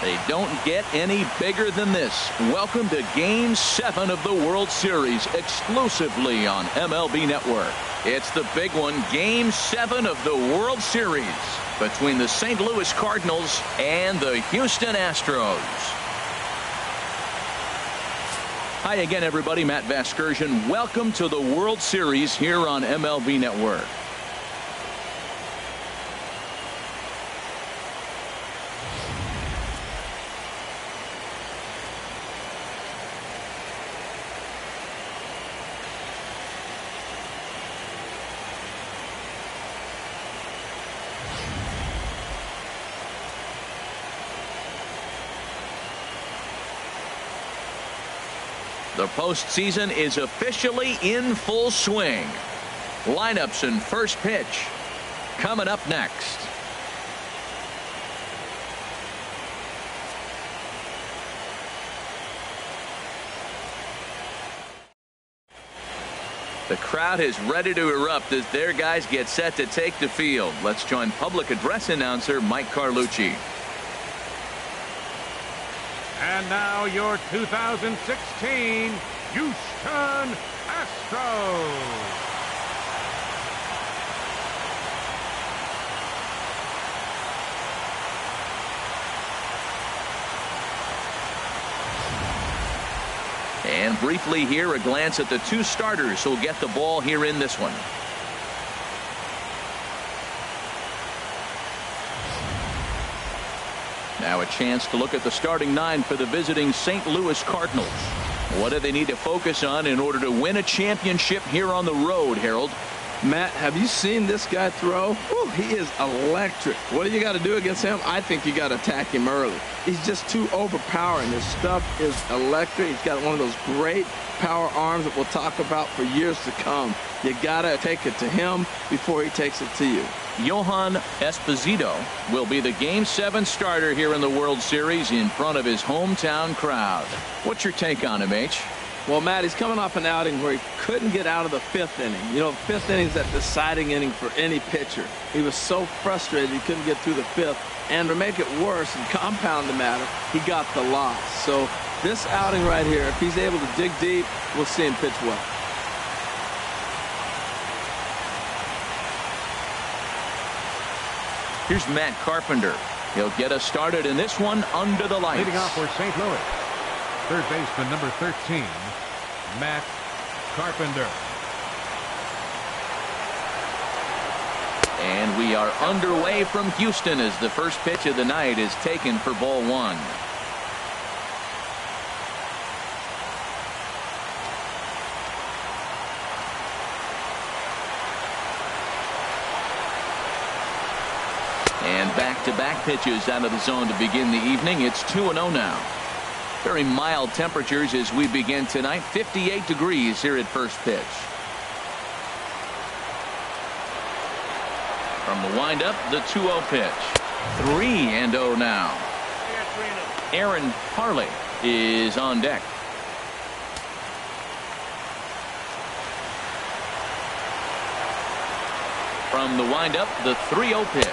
They don't get any bigger than this. Welcome to Game 7 of the World Series, exclusively on MLB Network. It's the big one, Game 7 of the World Series between the St. Louis Cardinals and the Houston Astros. Hi again, everybody. Matt Vasgersian. Welcome to the World Series here on MLB Network. The postseason is officially in full swing. Lineups and first pitch coming up next. The crowd is ready to erupt as their guys get set to take the field. Let's join public address announcer Mike Carlucci. And now your 2016 Houston Astros. And briefly here, a glance at the two starters who'll get the ball here in this one. Now a chance to look at the starting nine for the visiting St. Louis Cardinals. What do they need to focus on in order to win a championship here on the road, Harold? Matt, have you seen this guy throw? Whew, he is electric. What do you got to do against him? I think you got to attack him early. He's just too overpowering. His stuff is electric. He's got one of those great power arms that we'll talk about for years to come. You got to take it to him before he takes it to you. Yohan Esposito will be the Game 7 starter here in the World Series in front of his hometown crowd. What's your take on him, H? Well, Matt, he's coming off an outing where he couldn't get out of the fifth inning. You know, fifth inning is that deciding inning for any pitcher. He was so frustrated he couldn't get through the fifth. And to make it worse and compound the matter, he got the loss. So this outing right here, if he's able to dig deep, we'll see him pitch well. Here's Matt Carpenter. He'll get us started in this one under the lights. Leading off for St. Louis, third baseman number 13, Matt Carpenter. And we are underway from Houston as the first pitch of the night is taken for ball one. And back-to-back pitches out of the zone to begin the evening. It's 2-0 now. Very mild temperatures as we begin tonight. 58 degrees here at first pitch. From the windup, the 2-0 pitch. 3-0 now. Aaron Harley is on deck. From the windup, the 3-0 pitch.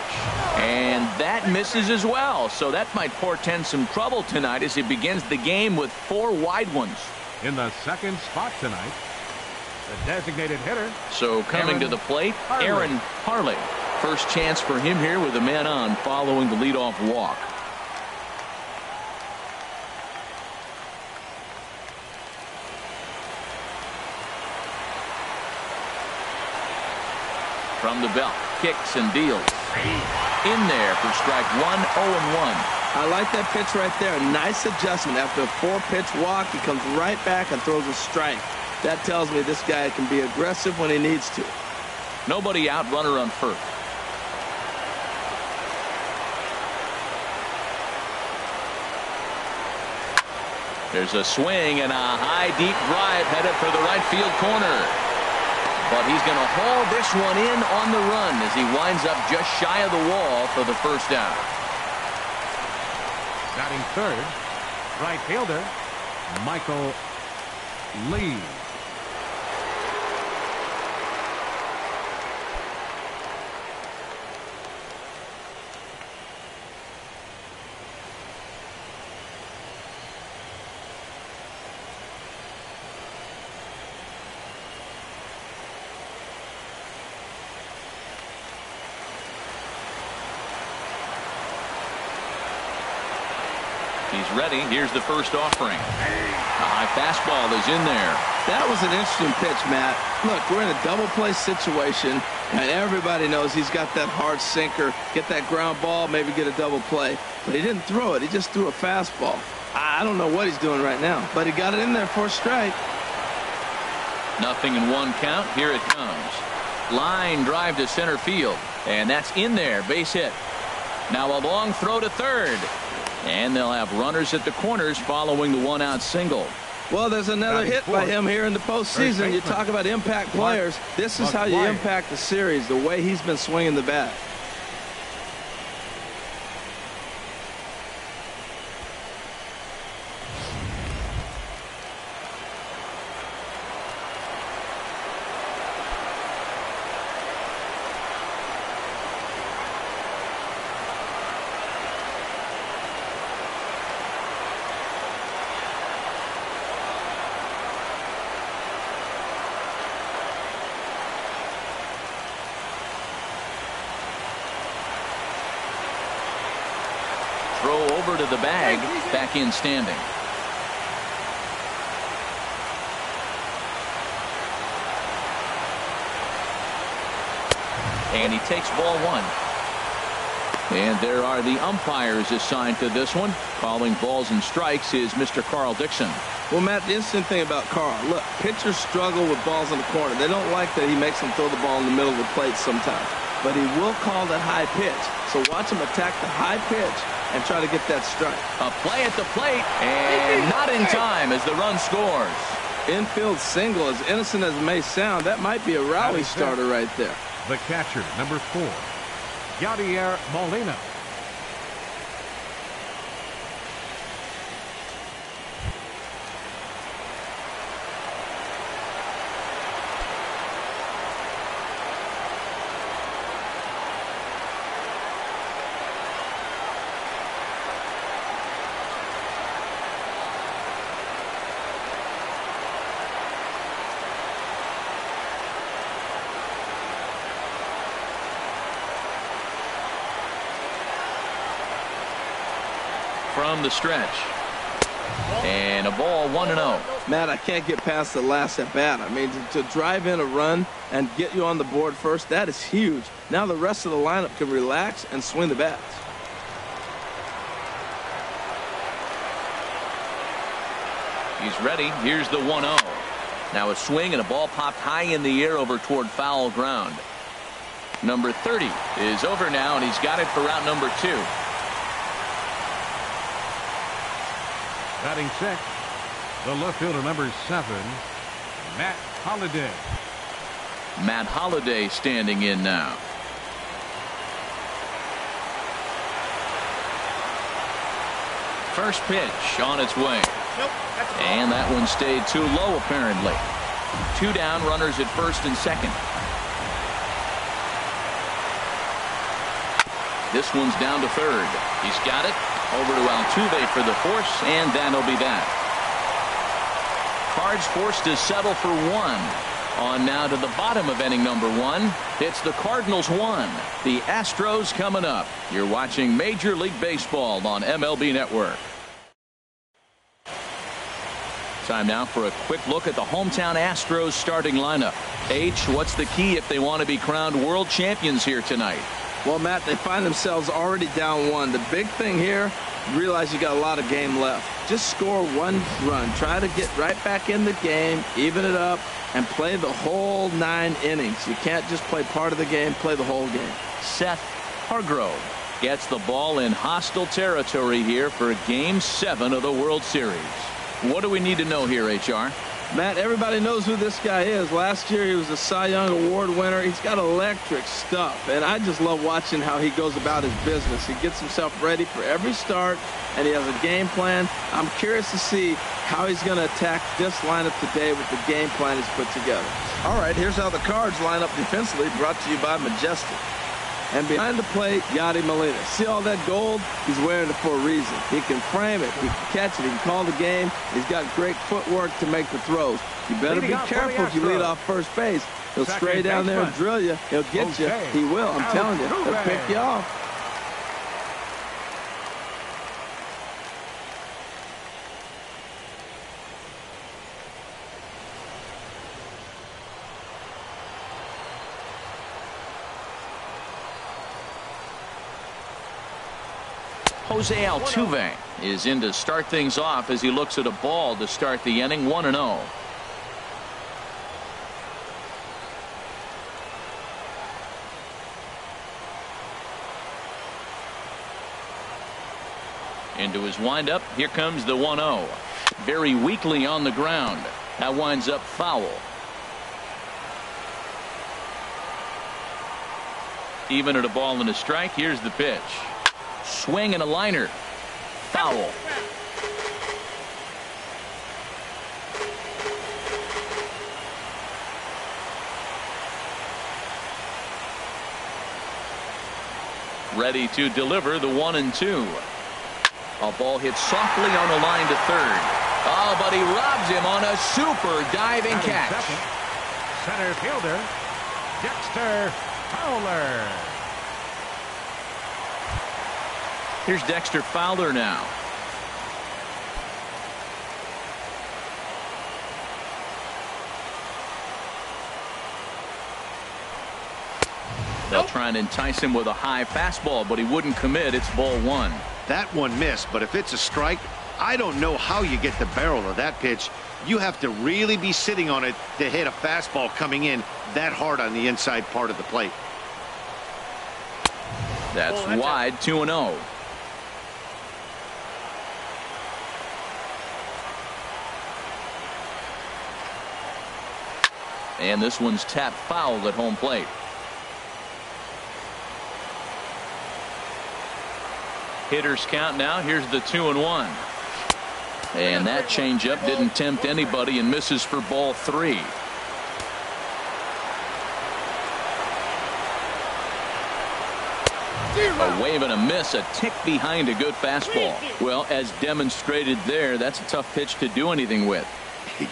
And that misses as well. So that might portend some trouble tonight as he begins the game with 4 wide ones. In the second spot tonight, the designated hitter. So coming to the plate, Aaron Harley. First chance for him here with a man on following the leadoff walk. From the belt, kicks and deals. In there for strike one, 0-1. I like that pitch right there. Nice adjustment. After a 4-pitch walk, he comes right back and throws a strike. That tells me this guy can be aggressive when he needs to. Nobody out, runner on first. There's a swing and a high, deep drive headed for the right field corner. But he's going to haul this one in on the run as he winds up just shy of the wall for the first down. Batting third, right fielder, Michael Lee. He's ready. Here's the first offering. A high fastball is in there. That was an interesting pitch, Matt. Look, we're in a double play situation, and everybody knows he's got that hard sinker. Get that ground ball, maybe get a double play. But he didn't throw it. He just threw a fastball. I don't know what he's doing right now, but he got it in there for a strike. 0-1 count. Here it comes. Line drive to center field, and that's in there. Base hit. Now a long throw to third, and they'll have runners at the corners following the one-out single. Well, there's another hit by him here in the postseason. You talk about impact players. This is how you impact the series, the way he's been swinging the bat. Throw over to the bag, back in standing. And he takes ball one. And there are the umpires assigned to this one. Calling balls and strikes is Mr. Carl Dixon. Well, Matt, the interesting thing about Carl, look, pitchers struggle with balls in the corner. They don't like that he makes them throw the ball in the middle of the plate sometimes. But he will call that high pitch. So watch him attack the high pitch and try to get that strike. A play at the plate, and not in time as the run scores. Infield single, as innocent as it may sound, that might be a rally starter right there. The catcher, number 4, Yadier Molina. From the stretch. And a ball 1-0. Matt, I can't get past the last at bat. I mean, to drive in a run and get you on the board first, that is huge. Now the rest of the lineup can relax and swing the bats. He's ready. Here's the 1-0. Now a swing and a ball popped high in the air over toward foul ground. Number 30 is over now, and he's got it for route number 2. Batting sixth, the left fielder, number 7, Matt Holliday. Matt Holliday standing in now. First pitch on its way. And that one stayed too low, apparently. 2 down, runners at first and second. This one's down to third. He's got it. Over to Altuve for the force, and that'll be that. Cards forced to settle for 1. On now to the bottom of inning number 1. It's the Cardinals 1. The Astros coming up. You're watching Major League Baseball on MLB Network. Time now for a quick look at the hometown Astros starting lineup. H, what's the key if they want to be crowned world champions here tonight? Well, Matt, they find themselves already down 1. The big thing here, realize you got a lot of game left. Just score 1 run. Try to get right back in the game, even it up, and play the whole 9 innings. You can't just play part of the game, play the whole game. Seth Hargrove gets the ball in hostile territory here for Game 7 of the World Series. What do we need to know here, HR? Matt, everybody knows who this guy is. Last year he was a Cy Young Award winner. He's got electric stuff, and I just love watching how he goes about his business. He gets himself ready for every start, and he has a game plan. I'm curious to see how he's going to attack this lineup today with the game plan he's put together. All right, here's how the Cards line up defensively, brought to you by Majestic. And behind the plate, Yadier Molina. See all that gold? He's wearing it for a reason. He can frame it. He can catch it. He can call the game. He's got great footwork to make the throws. You better be careful if you lead off first base. He'll stray down there and drill you. He'll get you. He will. I'm telling you. He'll pick you off. Jose Altuve is in to start things off as he looks at a ball to start the inning. 1-0. Into his windup. Here comes the 1-0. Very weakly on the ground. That winds up foul. Even at a ball and a strike. Here's the pitch. Swing and a liner. Foul. Ready to deliver the 1-2. A ball hit softly on the line to third. Oh, but he robs him on a super diving catch. Second, center fielder Dexter Fowler. Here's Dexter Fowler now. They'll try and entice him with a high fastball, but he wouldn't commit. It's ball one. That one missed, but if it's a strike, I don't know how you get the barrel of that pitch. You have to really be sitting on it to hit a fastball coming in that hard on the inside part of the plate. That's wide. 2-0. And this one's tapped foul at home plate. Hitters count now. Here's the 2-1. And that changeup didn't tempt anybody and misses for ball three. A wave and a miss, a tick behind a good fastball. Well, as demonstrated there, that's a tough pitch to do anything with.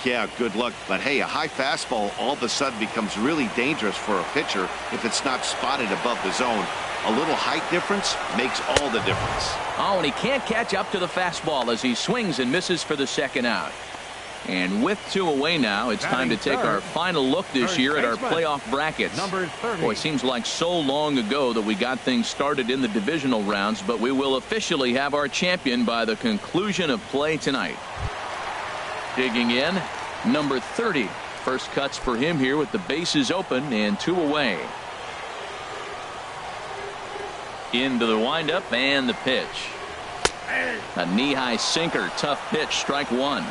Yeah, good luck. But hey, a high fastball all of a sudden becomes really dangerous for a pitcher if it's not spotted above the zone. A little height difference makes all the difference. Oh, and he can't catch up to the fastball as he swings and misses for the second out. And with two away now, it's time to take our final look this year at our playoff brackets. Number 30. Boy, it seems like so long ago that we got things started in the divisional rounds, but we will officially have our champion by the conclusion of play tonight. Digging in, number 30. First cuts for him here with the bases open and two away. Into the windup and the pitch. A knee-high sinker, tough pitch, strike one.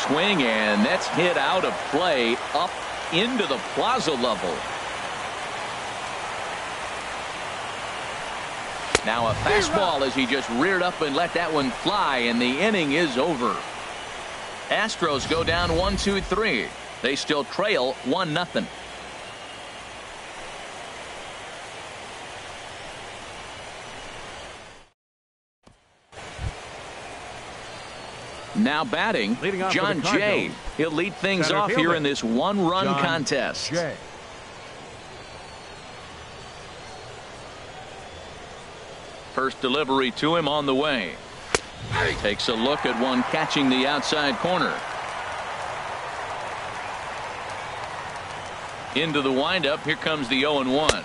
Swing, and that's hit out of play up into the plaza level. Now a fastball as he just reared up and let that one fly, and the inning is over. Astros go down 1-2-3. They still trail 1-0. Now batting, John Jay. He'll lead things Center off fielder, here in this one-run John contest. Jay. First delivery to him on the way. Takes a look at one catching the outside corner. Into the windup. Here comes the 0-1.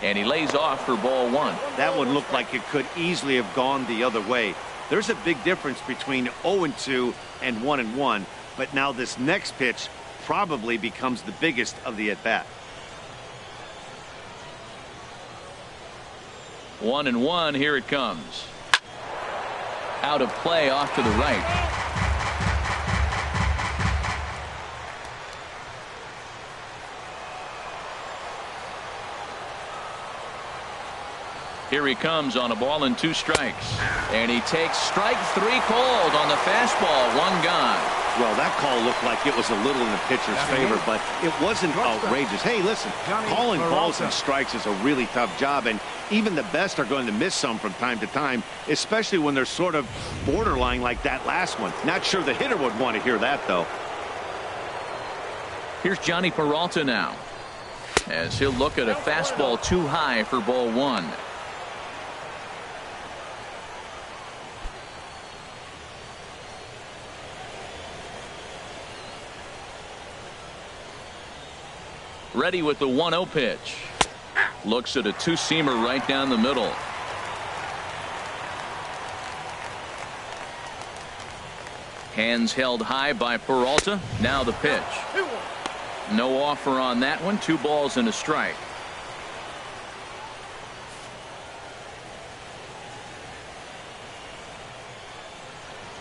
And he lays off for ball one. That one looked like it could easily have gone the other way. There's a big difference between 0-2 and 1-1, but now this next pitch probably becomes the biggest of the at-bat. 1-1. Here it comes. Out of play, off to the right. Here he comes on a ball and two strikes. And he takes strike three cold on the fastball. One gone. Well, that call looked like it was a little in the pitcher's favor, but it wasn't outrageous. Hey, listen, calling balls and strikes is a really tough job, and even the best are going to miss some from time to time, especially when they're sort of borderline like that last one. Not sure the hitter would want to hear that, though. Here's Johnny Peralta now, as he'll look at a fastball too high for ball one. Ready with the 1-0 pitch. Looks at a two-seamer right down the middle. Hands held high by Peralta. Now the pitch. No offer on that one. 2 balls and a strike.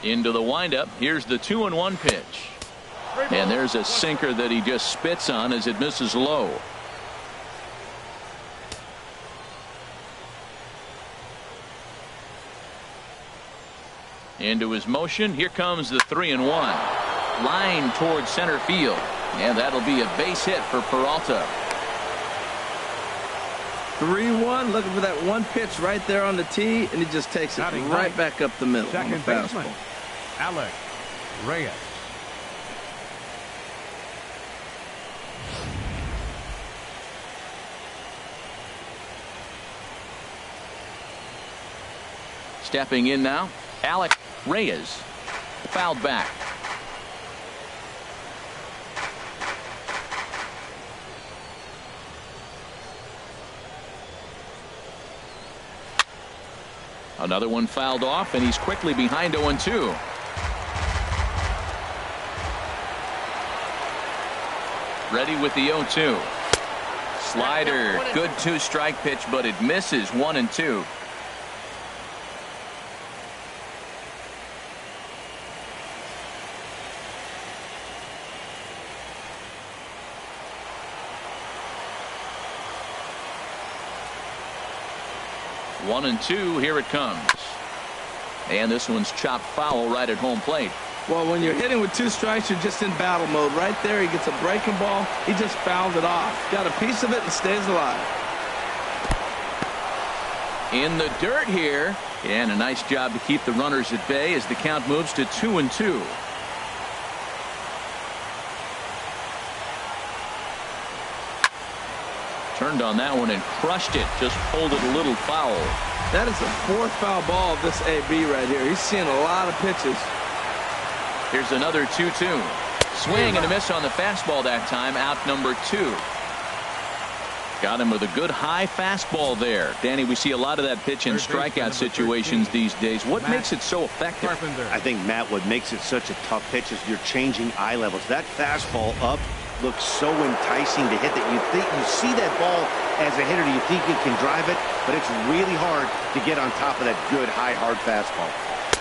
Into the windup. Here's the 2-1 pitch. And there's a sinker that he just spits on as it misses low. Into his motion. Here comes the 3-1. Line towards center field. And that'll be a base hit for Peralta. 3-1, looking for that one pitch right there on the tee, and he just takes it right back up the middle on the fastball. Alex Reyes. Stepping in now, Alex Reyes. Fouled back. Another one fouled off, and he's quickly behind 0-2. Ready with the 0-2. Slider. Good 2-strike pitch, but it misses. 1-2. One and two. Here it comes. And this one's chopped foul right at home plate. Well, when you're hitting with 2 strikes, you're just in battle mode. Right there, he gets a breaking ball. He just fouled it off. Got a piece of it and stays alive. In the dirt here. And a nice job to keep the runners at bay as the count moves to 2-2. Turned on that one and crushed it. Just pulled it a little foul. That is the 4th foul ball of this AB right here. He's seeing a lot of pitches. Here's another 2-2. Swing and a miss on the fastball that time. Out number 2. Got him with a good high fastball there. Danny, we see a lot of that pitch in strikeout situations these days. What makes it so effective? I think, Matt, what makes it such a tough pitch is you're changing eye levels. That fastball up looks so enticing to hit that you think you see that ball as a hitter, you think you can drive it, but it's really hard to get on top of that good high hard fastball.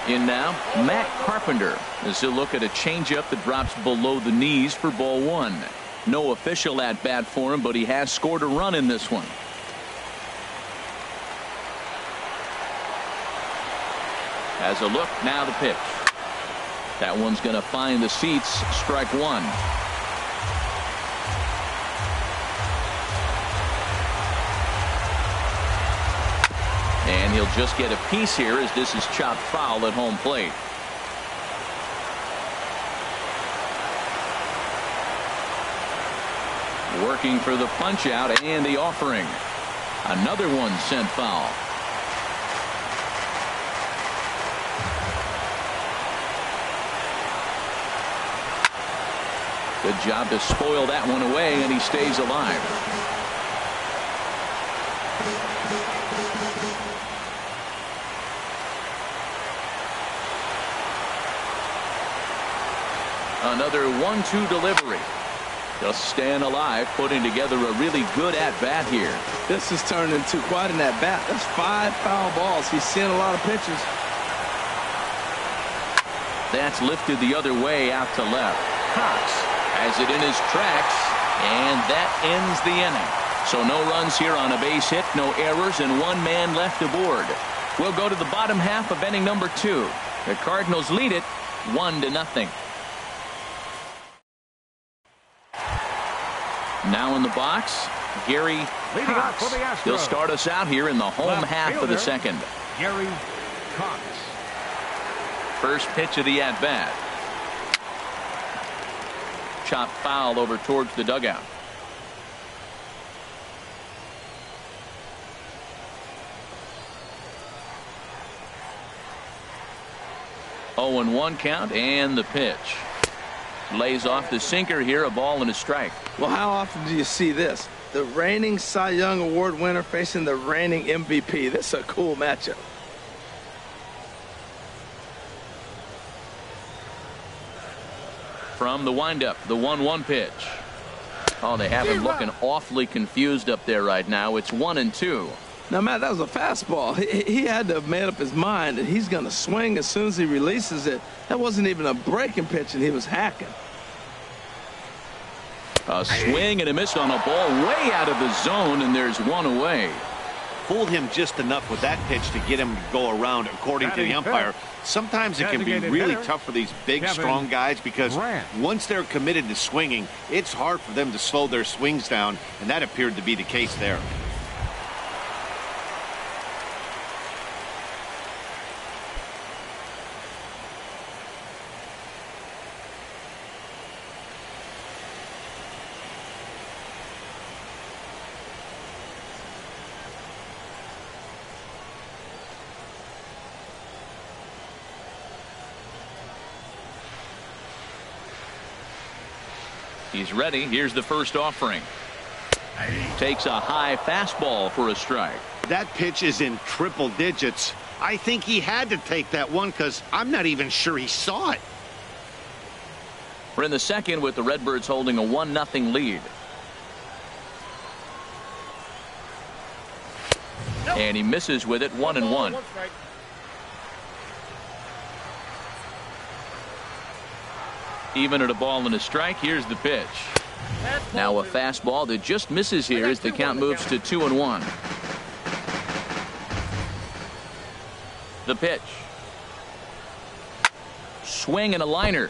In now, Matt Carpenter as he'll look at a changeup that drops below the knees for ball 1. No official at bat for him, but he has scored a run in this one. As a look, now the pitch. That one's going to find the seats. Strike 1. And he'll just get a piece here as this is chopped foul at home plate. Working for the punch out and the offering. Another one sent foul. Good job to spoil that one away, and he stays alive. Another 1-2 delivery. Just staying alive, putting together a really good at-bat here. This has turned into quite an at-bat. That's 5 foul balls. He's seeing a lot of pitches. That's lifted the other way out to left. Cox has it in his tracks, and that ends the inning. So no runs here on a base hit, no errors, and 1 man left aboard. We'll go to the bottom half of inning number 2. The Cardinals lead it 1-0. Now in the box, Gary Cox. He'll start us out here in the home half of the second. Gary Cox. First pitch of the at-bat. Chop foul over towards the dugout. Oh, and 1 count, and the pitch. Lays off the sinker here, a ball and a strike. Well, how often do you see this? The reigning Cy Young Award winner facing the reigning MVP. This is a cool matchup. From the windup, the 1-1 pitch. Oh, they have him looking awfully confused up there right now. It's 1-2. Now, Matt, that was a fastball. He had to have made up his mind that he's going to swing as soon as he releases it. That wasn't even a breaking pitch, and he was hacking. A swing and a miss on a ball way out of the zone, and there's one away. Fooled him just enough with that pitch to get him to go around, according to the umpire. Sometimes it can be really tough for these big, strong guys because once they're committed to swinging, it's hard for them to slow their swings down, and that appeared to be the case there. He's ready. Here's the first offering. Takes a high fastball for a strike. That pitch is in triple digits. I think he had to take that one because I'm not even sure he saw it. We're in the second with the Redbirds holding a 1-0 lead. And he misses with it. 1-1. Even at a ball and a strike. Here's the pitch. Now a fastball that just misses here as the count moves to 2-1. The pitch. Swing and a liner.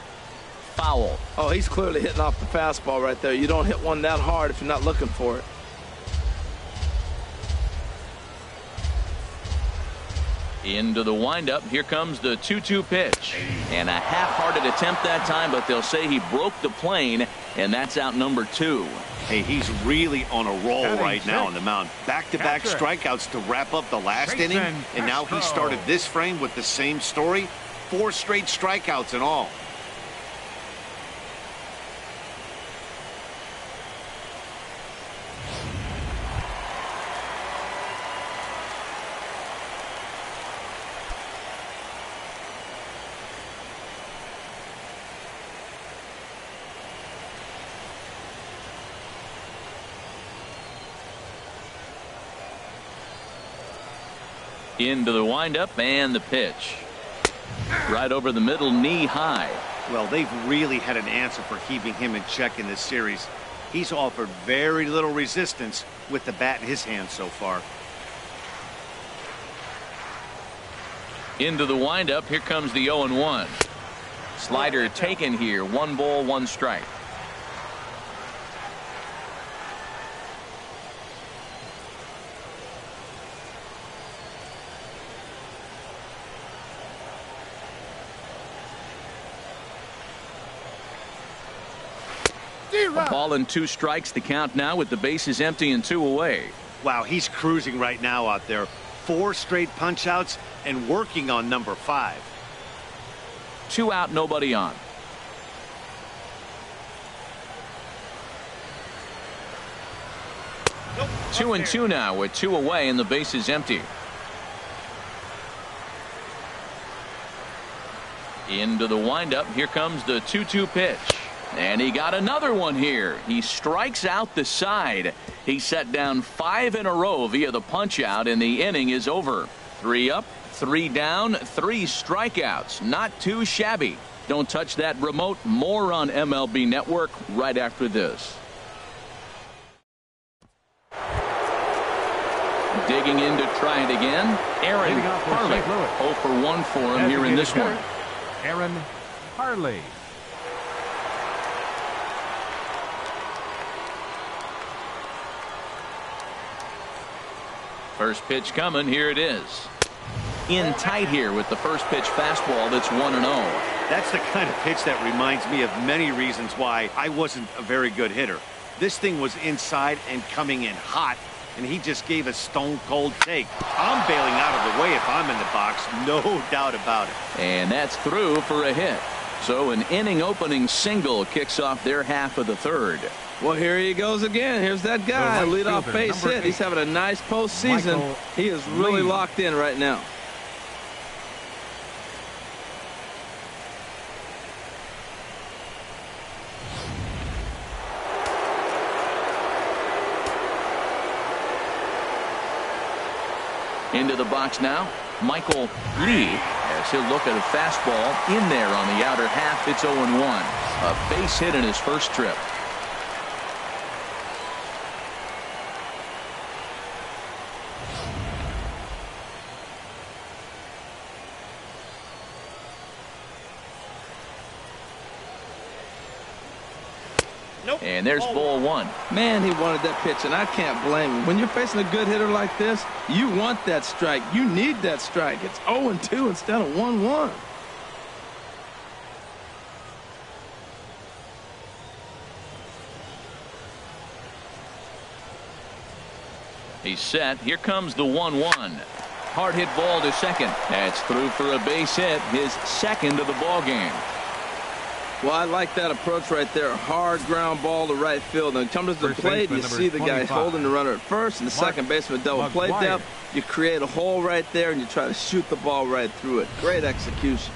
Foul. Oh, he's clearly hitting off the fastball right there. You don't hit one that hard if you're not looking for it. Into the windup. Here comes the 2-2 pitch. And a half-hearted attempt that time, but they'll say he broke the plane, and that's out number 2. Hey, he's really on a roll right now on the mound. Back-to-back strikeouts to wrap up the last inning, and now he started this frame with the same story. 4 straight strikeouts in all. Into the windup and the pitch. Right over the middle, knee high. Well, they've really had an answer for keeping him in check in this series. He's offered very little resistance with the bat in his hand so far. Into the windup. Here comes the 0-1. Slider taken here. 1 ball, 1 strike. A ball and 2 strikes. The count now with the bases empty and 2 away. Wow, he's cruising right now out there. 4 straight punch outs and working on number 5. 2 out, nobody on. Nope. 2-2 now with 2 away and the bases empty. Into the windup. Here comes the 2-2 pitch. And he got another one here. He strikes out the side. He set down 5 in a row via the punch out, and the inning is over. 3 up, 3 down, 3 strikeouts. Not too shabby. Don't touch that remote. More on MLB Network right after this. Digging in to try it again. Aaron Harley. 0 for 1 for him here in this one. Aaron Harley. First pitch coming. Here it is. In tight here with the first pitch fastball. That's 1-0. That's the kind of pitch that reminds me of many reasons why I wasn't a very good hitter. This thing was inside and coming in hot, and he just gave a stone cold take. I'm bailing out of the way if I'm in the box, no doubt about it. And that's through for a hit. So an inning-opening single kicks off their half of the third. Well, here he goes again. Here's that guy, right leadoff fielder, base hit. He's having a nice postseason. He is really locked in right now. Into the box now, Michael Lee, as he'll look at a fastball in there on the outer half. It's 0-1. A base hit in his first trip. And there's ball one. Man, he wanted that pitch, and I can't blame him. When you're facing a good hitter like this, you want that strike. You need that strike. It's 0-2 instead of 1-1. He's set. Here comes the 1-1. Hard hit ball to second. That's through for a base hit, his second of the ball game. Well, I like that approach right there. Hard ground ball to right field. And come to the plate, you see the guy holding the runner at first, and the second baseman double play depth. You create a hole right there, and you try to shoot the ball right through it. Great execution.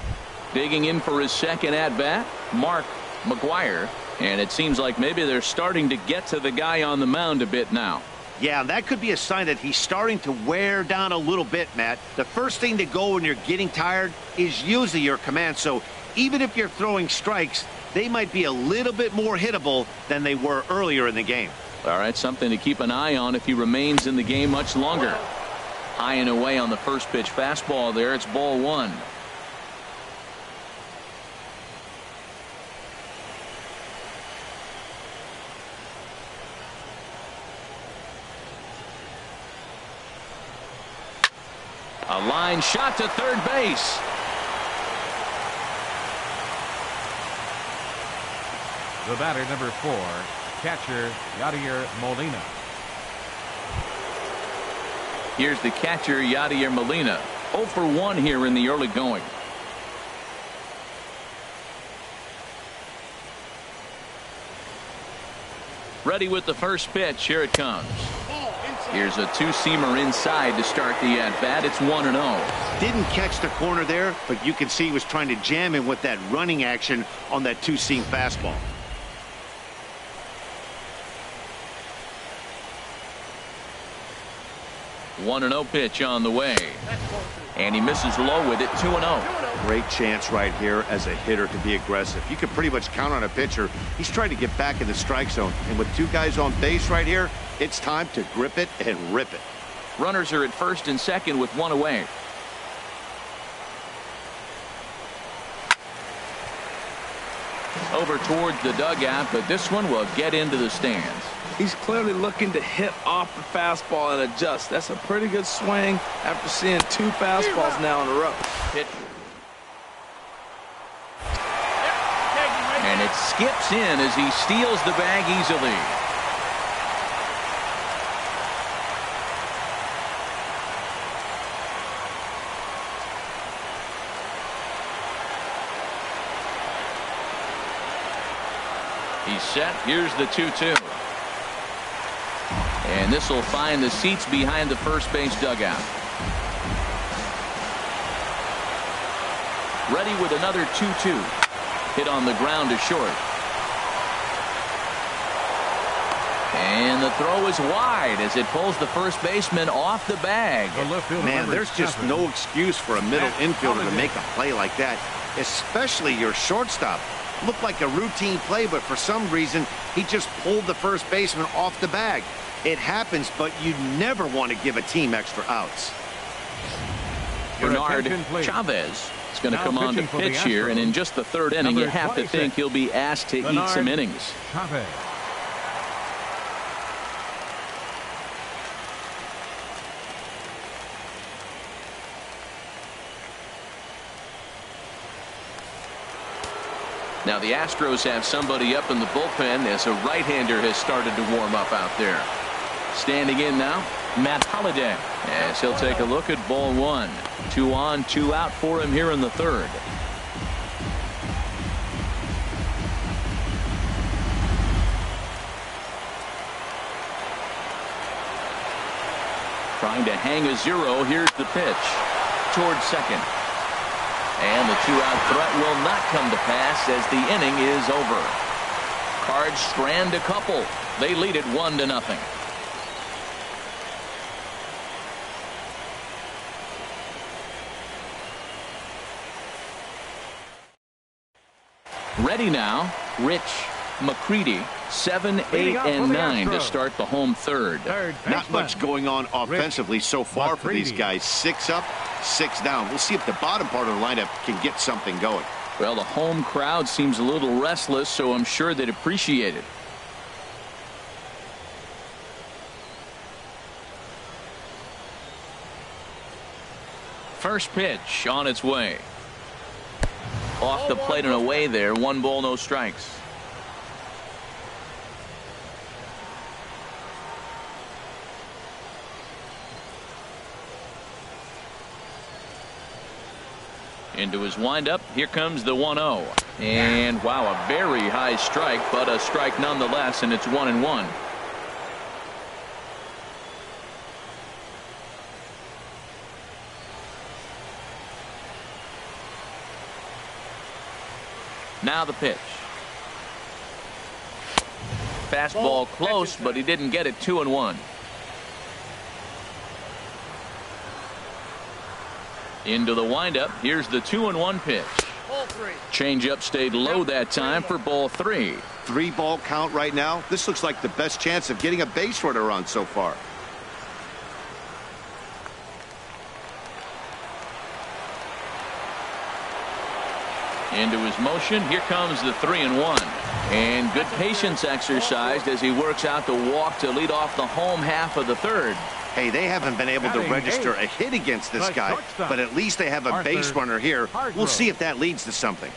Digging in for his second at-bat, Mark McGuire. And it seems like maybe they're starting to get to the guy on the mound a bit now. Yeah, that could be a sign that he's starting to wear down a little bit, Matt. The first thing to go when you're getting tired is usually your command. So even if you're throwing strikes, they might be a little bit more hittable than they were earlier in the game. All right, something to keep an eye on if he remains in the game much longer. High and away on the first pitch fastball there. It's ball one. A line shot to third base. The batter, number 4, catcher Yadier Molina. Here's the catcher, Yadier Molina. 0 for 1 here in the early going. Ready with the first pitch. Here it comes. Here's a two-seamer inside to start the at-bat. It's 1-0. Didn't catch the corner there, but you can see he was trying to jam him with that running action on that two-seam fastball. One 1-0 pitch on the way. And he misses low with it. 2-0. Great chance right here as a hitter to be aggressive. You can pretty much count on a pitcher. He's trying to get back in the strike zone. And with two guys on base right here, it's time to grip it and rip it. Runners are at first and second with one away. Over towards the dugout, but this one will get into the stands. He's clearly looking to hit off the fastball and adjust. That's a pretty good swing after seeing two fastballs now in a row. And it skips in as he steals the bag easily. He's set. Here's the 2-2. And this will find the seats behind the first base dugout. Ready with another 2-2. Hit on the ground to short. And the throw is wide as it pulls the first baseman off the bag. Man, there's just no excuse for a middle infielder to make a play like that, especially your shortstop. Looked like a routine play, but for some reason, he just pulled the first baseman off the bag. It happens, but you never want to give a team extra outs. Bernard Chavez is going to come on to pitch here, and in just the third inning, you have to think he'll be asked to eat some innings. Chavez. Now the Astros have somebody up in the bullpen as a right-hander has started to warm up out there. Standing in now, Matt Holliday, as he'll take a look at ball one. 2 on, 2 out for him here in the third. Trying to hang a 0. Here's the pitch towards second. And the 2-out threat will not come to pass as the inning is over. Cards strand a couple. They lead it 1-0. Ready now, Rich McCready, 7, 8, and 9 to start the home third. Not much going on offensively so far for these guys. 6 up, 6 down. We'll see if the bottom part of the lineup can get something going. Well, the home crowd seems a little restless, so I'm sure they'd appreciate it. First pitch on its way. Off the plate and away there. 1 ball, no strikes. Into his windup. Here comes the 1-0. And wow, a very high strike, but a strike nonetheless, and it's 1-1. Now the pitch. Fastball close, but he didn't get it. 2-1. Into the windup. Here's the 2-1 pitch. Changeup stayed low that time for ball 3. 3-ball count right now. This looks like the best chance of getting a base runner on so far. Into his motion. Here comes the 3-1. And good patience exercised as he works out the walk to lead off the home half of the third. Hey, they haven't been able to register a hit against this guy, but at least they have a base runner here. We'll see if that leads to something.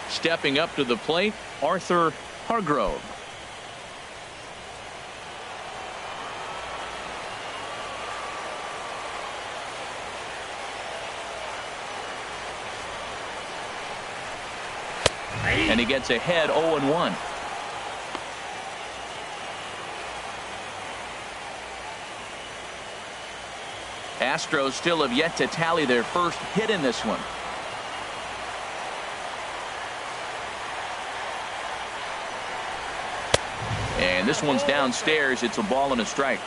Stepping up to the plate, Arthur Hargrove. And he gets ahead 0-1. Astros still have yet to tally their first hit in this one. And this one's downstairs. It's a ball and a strike.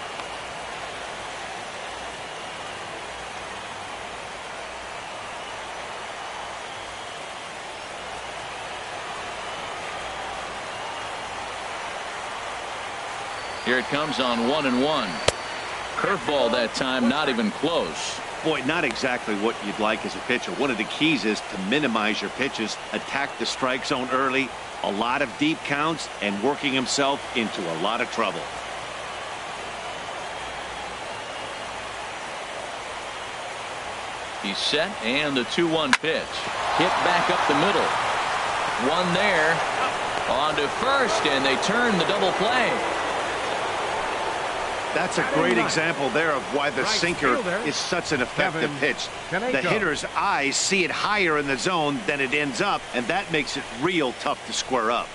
Here it comes on 1-1. Curveball that time, not even close. Boy, not exactly what you'd like as a pitcher. One of the keys is to minimize your pitches, attack the strike zone early, a lot of deep counts, and working himself into a lot of trouble. He's set, and the 2-1 pitch. Hit back up the middle. One there. On to first, and they turn the double play. That's a great example there of why the sinker is such an effective pitch. The hitter's eyes see it higher in the zone than it ends up, and that makes it real tough to square up.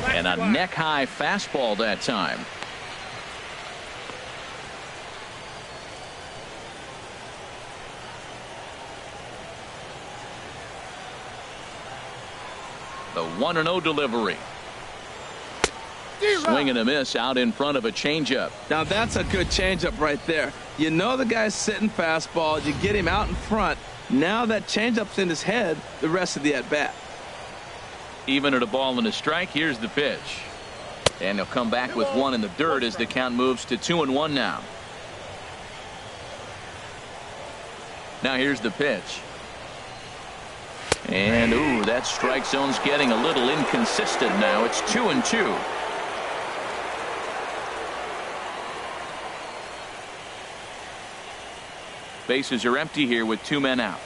And a neck-high fastball that time. The 1-0 delivery. Swing and a miss out in front of a changeup. Now that's a good changeup right there. You know the guy's sitting fastball. You get him out in front. Now that changeup's in his head the rest of the at-bat. Even at a ball and a strike, here's the pitch. And he'll come back with one in the dirt as the count moves to 2-1 now. Now here's the pitch. And ooh, that strike zone's getting a little inconsistent now. It's 2-2. Bases are empty here with 2 men out.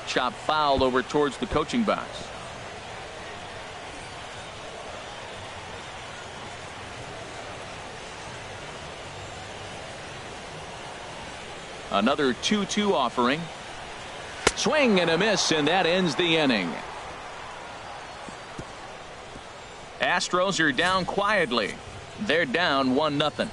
Chop foul over towards the coaching box. Another 2-2 offering. Swing and a miss, and that ends the inning. Astros are down quietly. They're down 1-0.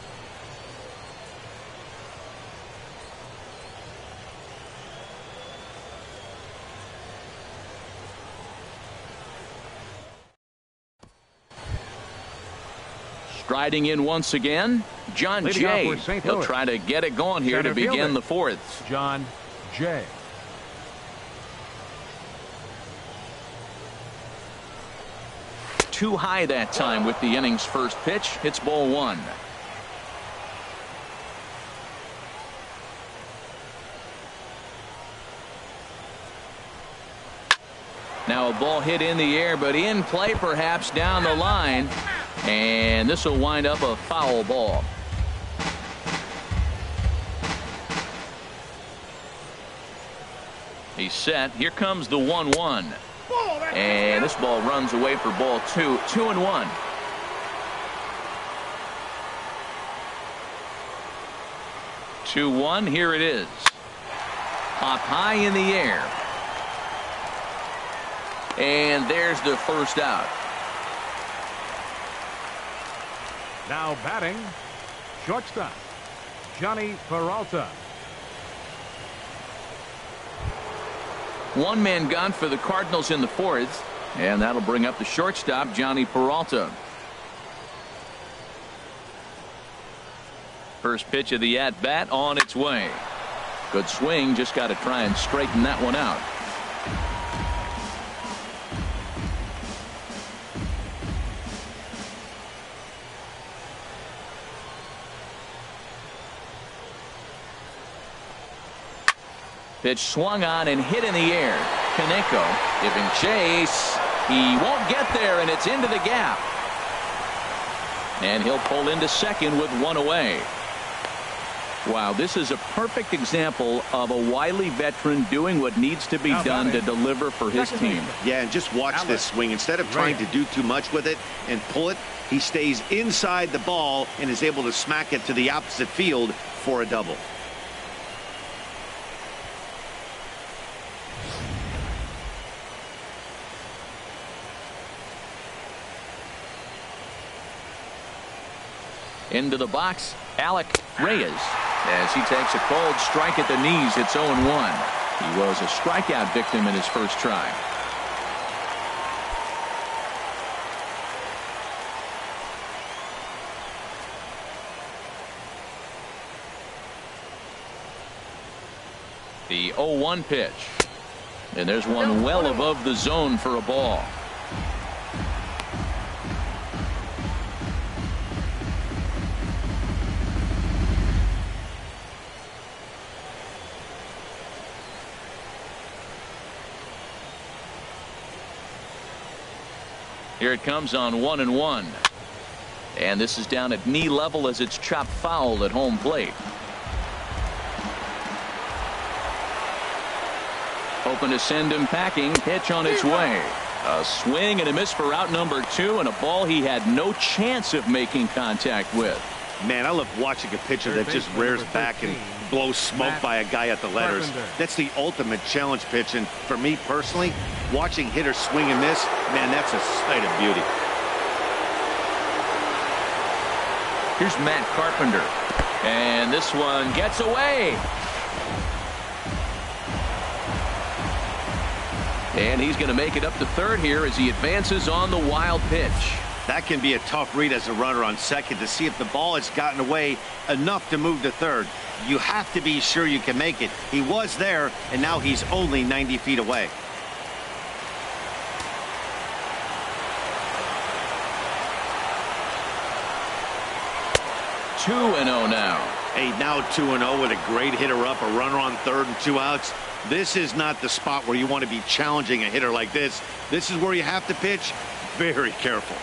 Striding in once again, John Jay. He'll try to get it going here to begin the fourth. John Jay. Too high that time with the inning's first pitch. It's ball 1. Now a ball hit in the air, but in play perhaps down the line. And this will wind up a foul ball. He's set. Here comes the 1-1. And this ball runs away for ball 2. 2-1. Here it is. Hop high in the air. And there's the first out. Now batting, shortstop, Johnny Peralta. 1 man gone for the Cardinals in the fourth. And that'll bring up the shortstop, Johnny Peralta. First pitch of the at-bat on its way. Good swing, just got to try and straighten that one out. Pitch swung on and hit in the air. Kaneko giving chase. He won't get there, and it's into the gap. And he'll pull into second with 1 away. Wow, this is a perfect example of a wily veteran doing what needs to be done to deliver for his team. Yeah, and just watch this swing. Instead of trying to do too much with it and pull it, he stays inside the ball and is able to smack it to the opposite field for a double. Into the box, Alec Reyes. As he takes a cold strike at the knees, it's 0-1. He was a strikeout victim in his first try. The 0-1 pitch. And there's one well above the zone for a ball. Here it comes on 1-1. And this is down at knee level as it's chopped foul at home plate. Hoping to send him packing. Pitch on its way. A swing and a miss for out number 2, and a ball he had no chance of making contact with. Man, I love watching a pitcher that just rears back and blows smoke by a guy at the letters. That's the ultimate challenge pitch, and for me personally, watching hitters swing and miss, man, that's a sight of beauty. Here's Matt Carpenter, and this one gets away. And he's going to make it up to third here as he advances on the wild pitch. That can be a tough read as a runner on second to see if the ball has gotten away enough to move to third. You have to be sure you can make it. He was there, and now he's only 90 feet away. Two and 0 now. Hey, now 2-0 with a great hitter up, a runner on third and 2 outs. This is not the spot where you want to be challenging a hitter like this. This is where you have to pitch very careful.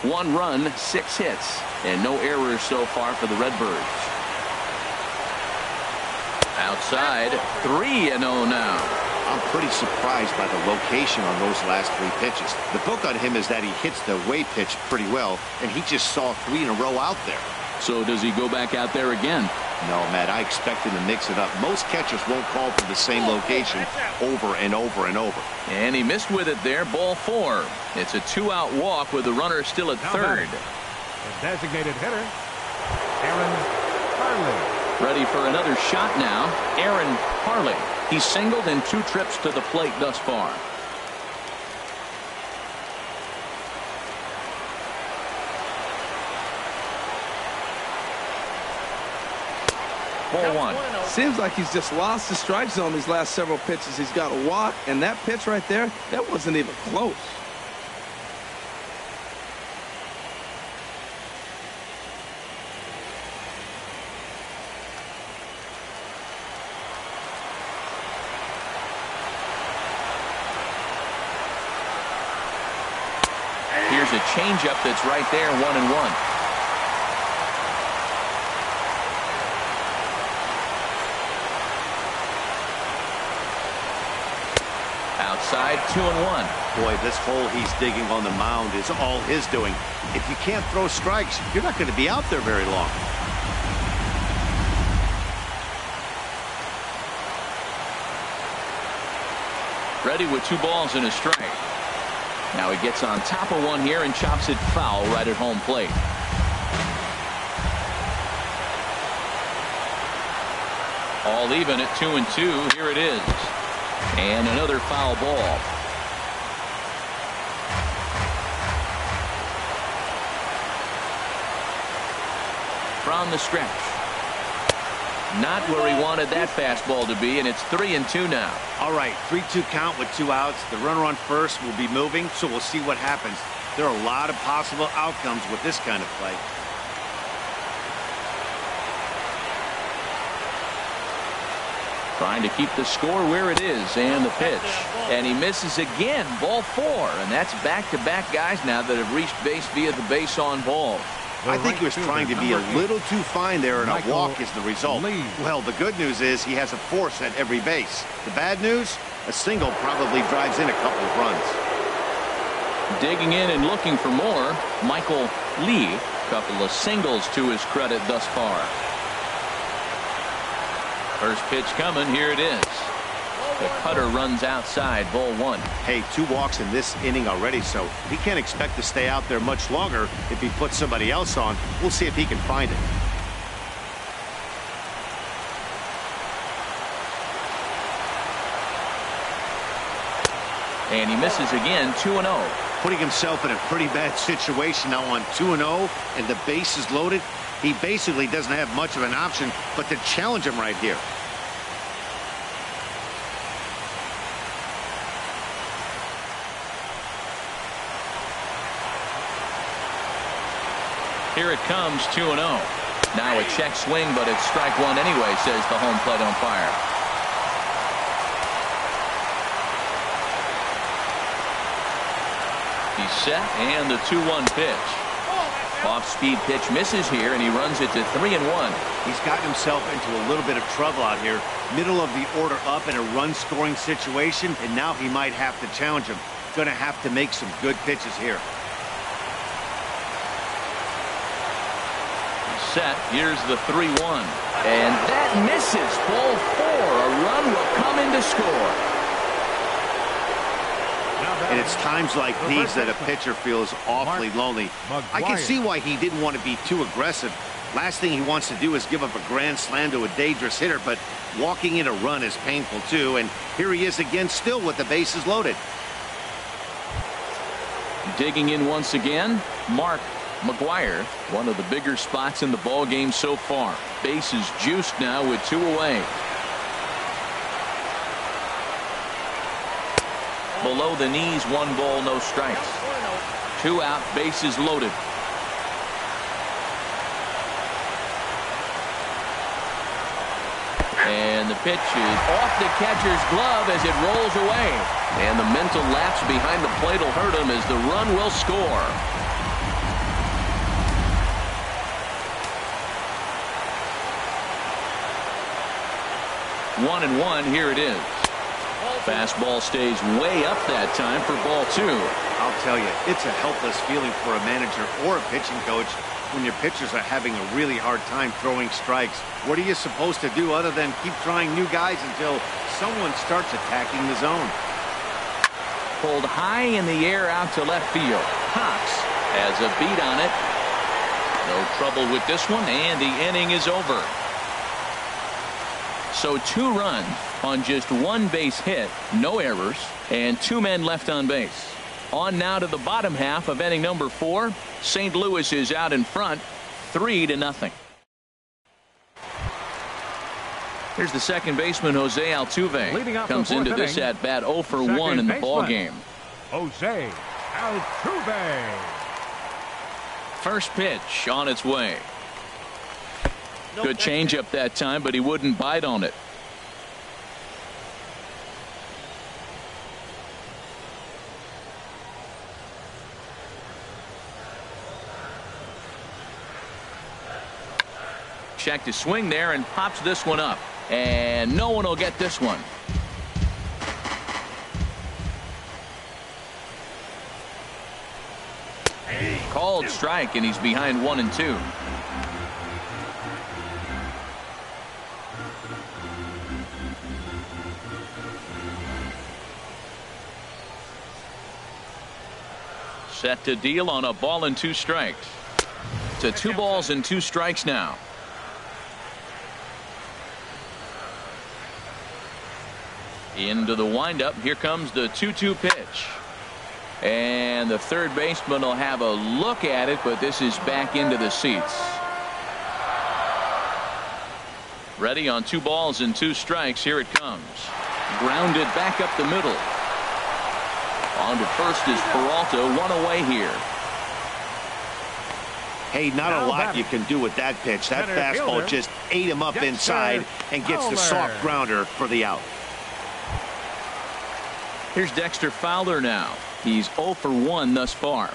1 run, 6 hits, and no errors so far for the Redbirds. Outside, 3-0 now. I'm pretty surprised by the location on those last 3 pitches. The book on him is that he hits the away pitch pretty well, and he just saw 3 in a row out there. So does he go back out there again? No, Matt, I expect him to mix it up. Most catchers won't call for the same location over and over and over. And he missed with it there, ball 4. It's a 2-out walk with the runner still at third. The designated hitter, Aaron Harley. Ready for another shot now, Aaron Harley. He's singled in 2 trips to the plate thus far. Ball 1. Seems like he's just lost the strike zone these last several pitches. He's got a walk, and that pitch right there, that wasn't even close. Here's a changeup that's right there, 1-1. Outside, 2-1. Boy, this hole he's digging on the mound is all his doing. If you can't throw strikes, you're not going to be out there very long. Ready with 2 balls and a strike. Now he gets on top of one here and chops it foul right at home plate. All even at 2-2. Here it is. And another foul ball. From the stretch. Not where he wanted that fastball to be, and it's 3-2 now. All right, 3-2 count with 2 outs. The runner on first will be moving, so we'll see what happens. There are a lot of possible outcomes with this kind of play. Trying to keep the score where it is, and the pitch. And he misses again, ball 4. And that's back-to-back guys now that have reached base via the base on ball. I think he was trying to be a little too fine there, and a walk is the result. Well, the good news is he has a force at every base. The bad news, a single probably drives in a couple of runs. Digging in and looking for more, Michael Lee. Couple of singles to his credit thus far. First pitch coming, here it is. The cutter runs outside, ball 1. Hey, 2 walks in this inning already, so he can't expect to stay out there much longer if he puts somebody else on. We'll see if he can find it. And he misses again, 2-0. Putting himself in a pretty bad situation now on 2-0, and the base is loaded. He basically doesn't have much of an option but to challenge him right here. Here it comes, 2-0. Now a check swing, but it's strike 1 anyway, says the home plate umpire. He's set, and the 2-1 pitch. Off-speed pitch misses here, and he runs it to 3-1. He's gotten himself into a little bit of trouble out here. Middle of the order up in a run-scoring situation, and now he might have to challenge him. Going to have to make some good pitches here. Set. Here's the 3-1. And that misses. Ball 4. A run will come in to score. And it's times like these that a pitcher feels awfully lonely. I can see why he didn't want to be too aggressive. Last thing he wants to do is give up a grand slam to a dangerous hitter, but walking in a run is painful too. And here he is again, still with the bases loaded. Digging in once again, Mark McGuire, one of the bigger spots in the ball game so far. Bases juiced now with 2 away. Below the knees, 1 ball, no strikes. 2 out, bases loaded. And the pitch is off the catcher's glove as it rolls away. And the mental lapse behind the plate will hurt him as the run will score. 1-1, here it is. Fastball stays way up that time for ball 2. I'll tell you, it's a helpless feeling for a manager or a pitching coach when your pitchers are having a really hard time throwing strikes. What are you supposed to do other than keep trying new guys until someone starts attacking the zone? Pulled high in the air out to left field. Cox has a beat on it. No trouble with this one, and the inning is over. So 2 runs on just 1 base hit, no errors, and 2 men left on base. On now to the bottom half of inning number 4. St. Louis is out in front, 3-0. Here's the second baseman, Jose Altuve. Comes into this at bat 0 for 1 in the ball game. Jose Altuve. First pitch on its way. Good changeup that time, but he wouldn't bite on it. Check to swing there and pops this one up. And no one will get this one. Called strike, and he's behind 1-2. Set to deal on a ball and 2 strikes. To 2 balls and 2 strikes now. Into the windup. Here comes the 2-2 pitch. And the third baseman will have a look at it, but this is back into the seats. Ready on 2 balls and 2 strikes. Here it comes. Grounded back up the middle. On to first is Peralta, 1 away here. Hey, not a lot you can do with that pitch. That fastball just ate him up inside and gets the soft grounder for the out. Here's Dexter Fowler now. He's 0 for 1 thus far.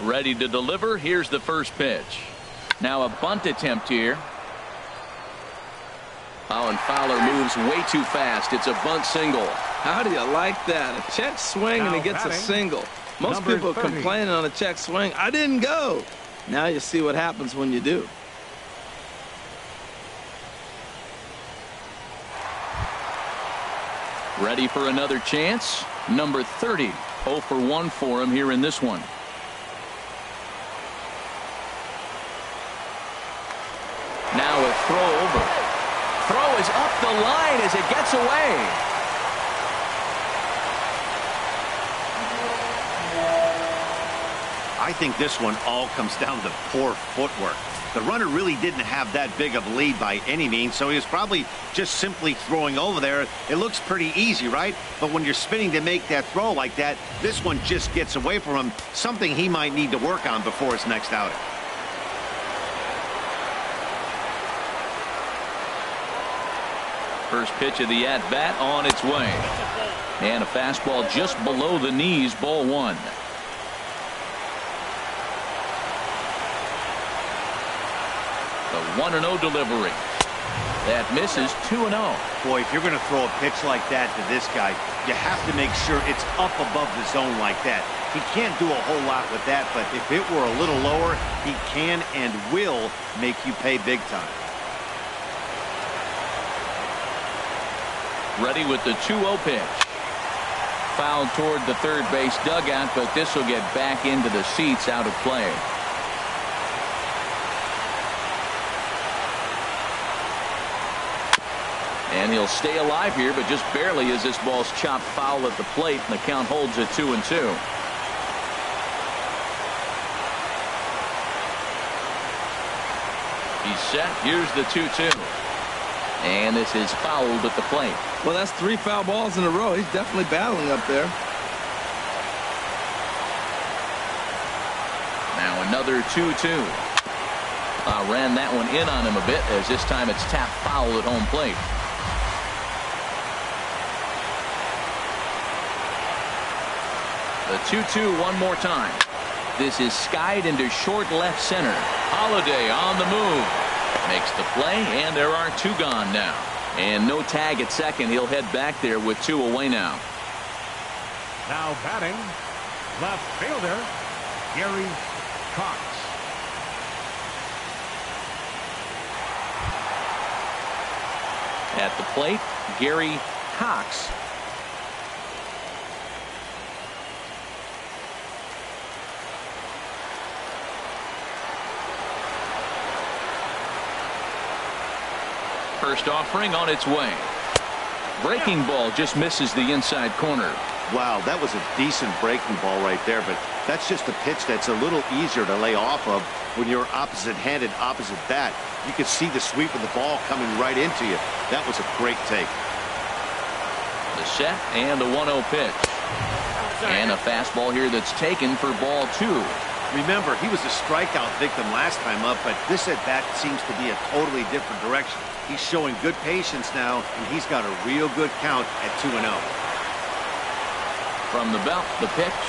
Ready to deliver. Here's the first pitch. Now a bunt attempt here. Oh, and Fowler moves way too fast. It's a bunt single. How do you like that? A check swing and he gets a single. Most people are complaining on a check swing. I didn't go. Now you see what happens when you do. Ready for another chance. Number 30. 0 for 1 for him here in this one. Now a throw over. Throw is up the line as it gets away. I think this one all comes down to poor footwork. The runner really didn't have that big of a lead by any means, so he was probably just simply throwing over there. It looks pretty easy, right? But when you're spinning to make that throw like that, this one just gets away from him, something he might need to work on before his next outing. First pitch of the at-bat on its way. And a fastball just below the knees, ball 1. The 1-0 delivery. That misses. 2-0. Boy, if you're going to throw a pitch like that to this guy, you have to make sure it's up above the zone like that. He can't do a whole lot with that, but if it were a little lower, he can and will make you pay big time. Ready with the 2-0 pitch. Fouled toward the third base dugout, but this will get back into the seats, out of play. And he'll stay alive here, but just barely as this ball's chopped foul at the plate, and the count holds at 2-2. He's set. Here's the 2-2. And this is fouled at the plate. Well, that's 3 foul balls in a row. He's definitely battling up there. Now another 2-2. Ran that one in on him a bit, as this time it's tapped foul at home plate. The 2-2 one more time. This is skied into short left center. Holiday on the move. Makes the play, and there are 2 gone now. And no tag at second. He'll head back there with 2 away now. Now batting, left fielder, Gary Cox. At the plate, Gary Cox. First offering on its way. Breaking ball just misses the inside corner. Wow, that was a decent breaking ball right there, but that's just a pitch that's a little easier to lay off of when you're opposite-handed, opposite bat. You could see the sweep of the ball coming right into you. That was a great take. The set and the 1-0 pitch. And a fastball here that's taken for ball 2. Remember, he was a strikeout victim last time up, but this at-bat seems to be a totally different direction. He's showing good patience now, and he's got a real good count at 2-0. From the belt, the pitch.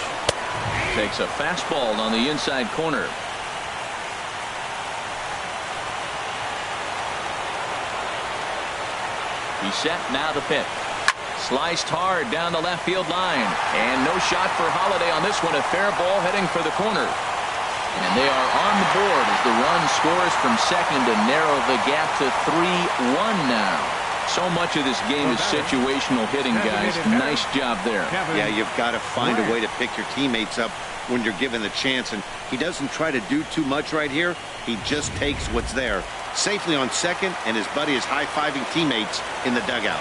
Takes a fastball on the inside corner. He's set, now the pitch. Sliced hard down the left field line. And no shot for Holiday on this one. A fair ball heading for the corner. And they are on the board as the run scores from second to narrow the gap to 3-1 now. So much of this game is situational hitting, guys. Nice job there. Yeah, you've got to find a way to pick your teammates up when you're given the chance. And he doesn't try to do too much right here. He just takes what's there. Safely on second, and his buddy is high-fiving teammates in the dugout.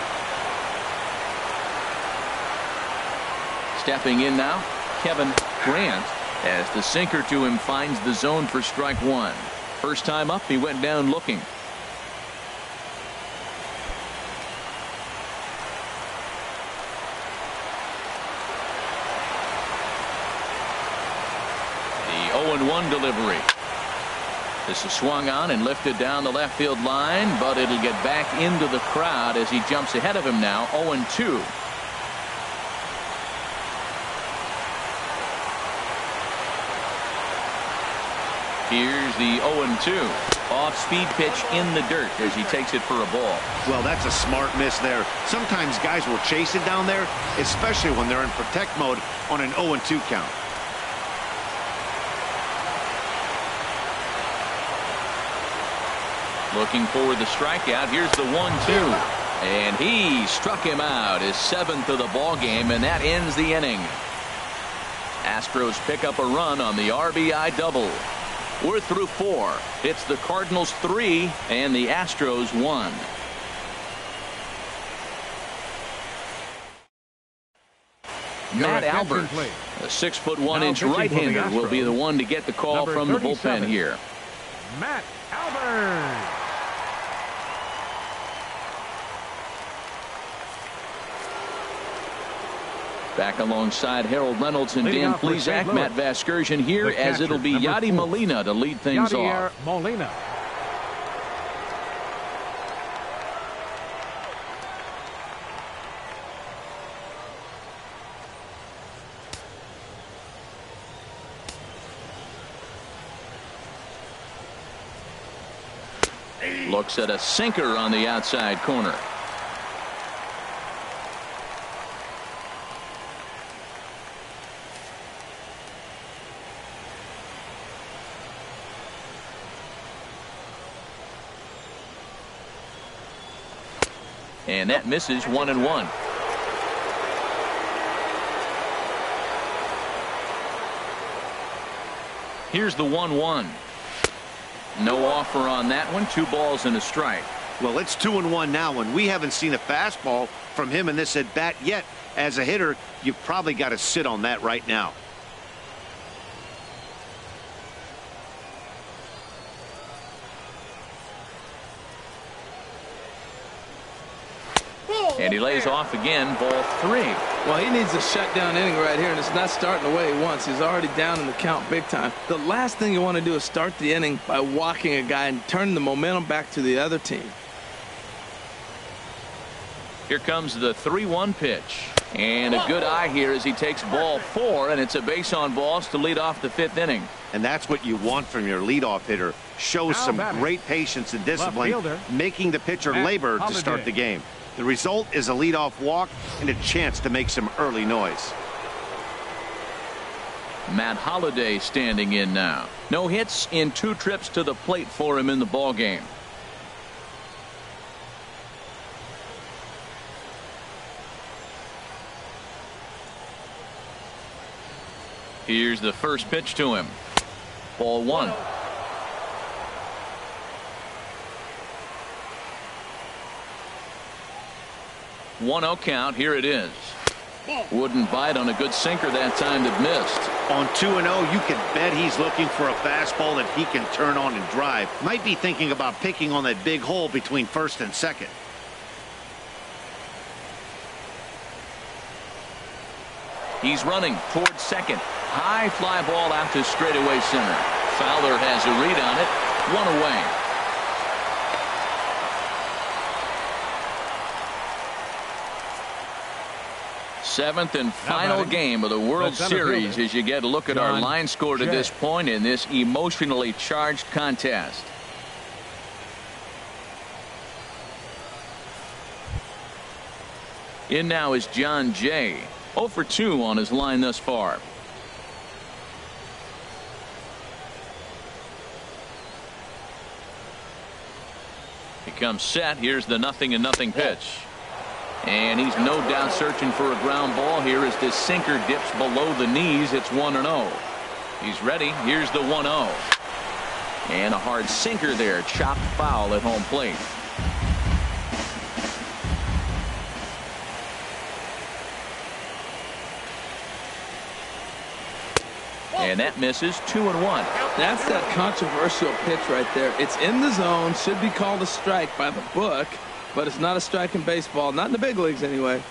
Stepping in now, Kevin Grant, as the sinker to him finds the zone for strike 1. First time up, he went down looking. The 0-1 delivery. This is swung on and lifted down the left field line, but it'll get back into the crowd as he jumps ahead of him now. 0-2. Here's the 0-2. Off-speed pitch in the dirt as he takes it for a ball. Well, that's a smart miss there. Sometimes guys will chase it down there, especially when they're in protect mode on an 0-2 count. Looking for the strikeout. Here's the 1-2. And he struck him out, his 7th of the ball game, and that ends the inning. Astros pick up a run on the RBI double. We're through 4. It's the Cardinals 3 and the Astros 1. Matt Albert, a 6'1" right-hander, will be the one to get the call from the bullpen here. Matt Albert. Back alongside Harold Reynolds and Dan Plesac, Matt Vasgersian here, as it'll be Yadi Molina to lead things off. Molina. Looks at a sinker on the outside corner. And that misses 1-1. Here's the 1-1. No offer on that one. 2 balls and a strike. Well, it's 2-1 now, and we haven't seen a fastball from him in this at bat yet. As a hitter, you've probably got to sit on that right now. And he lays off again, ball 3. Well, he needs a shutdown inning right here, and it's not starting the way he wants. He's already down in the count big time. The last thing you want to do is start the inning by walking a guy and turning the momentum back to the other team. Here comes the 3-1 pitch. And a good eye here as he takes ball 4, and it's a base on balls to lead off the 5th inning. And that's what you want from your leadoff hitter. Shows some great patience and discipline, making the pitcher labor to start the game. The result is a leadoff walk and a chance to make some early noise. Matt Holliday standing in now. No hits in 2 trips to the plate for him in the ball game. Here's the first pitch to him. Ball 1. One-0 count. Here it is. Wouldn't bite on a good sinker that time that missed. On 2-0, you can bet he's looking for a fastball that he can turn on and drive. Might be thinking about picking on that big hole between first and second. He's running towards second. High fly ball out to straightaway center. Fowler has a read on it. 1 away. Seventh and final game of the World Series as you get a look at our line score to this point in this emotionally charged contest. In now is John Jay. 0 for 2 on his line thus far. He comes set. Here's the 0-0 pitch. And he's no doubt searching for a ground ball here as this sinker dips below the knees. It's 1-0. He's ready. Here's the 1-0. And a hard sinker there. Chopped foul at home plate. And that misses. 2-1. That's that controversial pitch right there. It's in the zone. Should be called a strike by the book. But it's not a strike in baseball. Not in the big leagues anyway.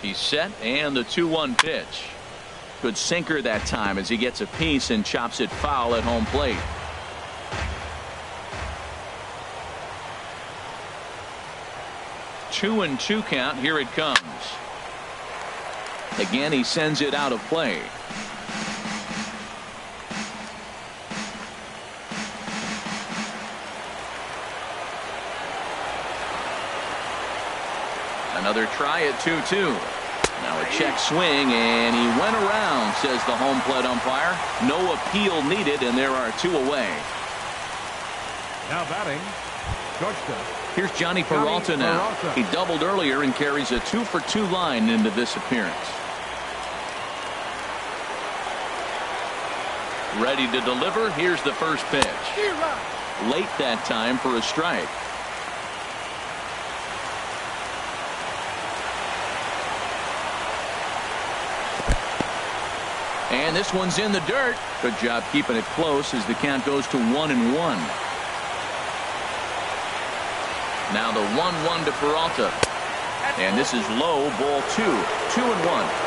He's set, and the 2-1 pitch. Good sinker that time as he gets a piece and chops it foul at home plate. Two and 2 count. Here it comes. Again, he sends it out of play. Another try at 2-2. Now a check swing, and he went around, says the home plate umpire. No appeal needed, and there are 2 away. Now batting, shortstop. Here's Johnny Peralta now. He doubled earlier and carries a 2 for 2 line into this appearance. Ready to deliver. Here's the first pitch. Late that time for a strike. And this one's in the dirt. Good job keeping it close as the count goes to 1-1. Now the 1-1 to Peralta. And this is low, ball 2. 2-1.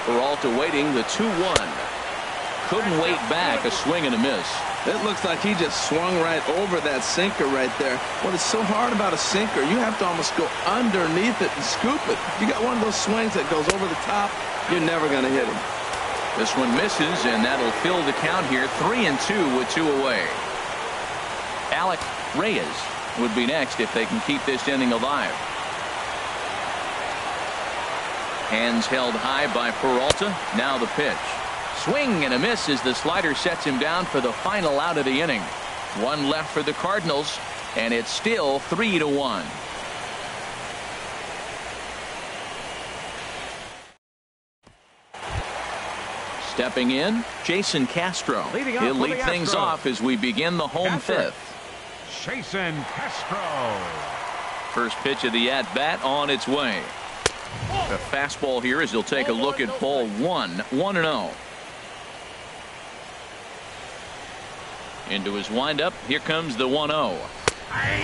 Peralta waiting, the 2-1. Couldn't wait back, a swing and a miss. It looks like he just swung right over that sinker right there. What is so hard about a sinker, you have to almost go underneath it and scoop it. If you got one of those swings that goes over the top, you're never going to hit him. This one misses, and that'll fill the count here. 3-2 with 2 away. Alec Reyes would be next if they can keep this inning alive. Hands held high by Peralta. Now the pitch. Swing and a miss as the slider sets him down for the final out of the inning. 1 left for the Cardinals, and it's still 3-1. Stepping in, Jason Castro. He'll lead things off as we begin the home fifth. Jason Castro. First pitch of the at-bat on its way. A fastball here as he'll take a look at ball one. 1-0. Into his windup. Here comes the 1-0.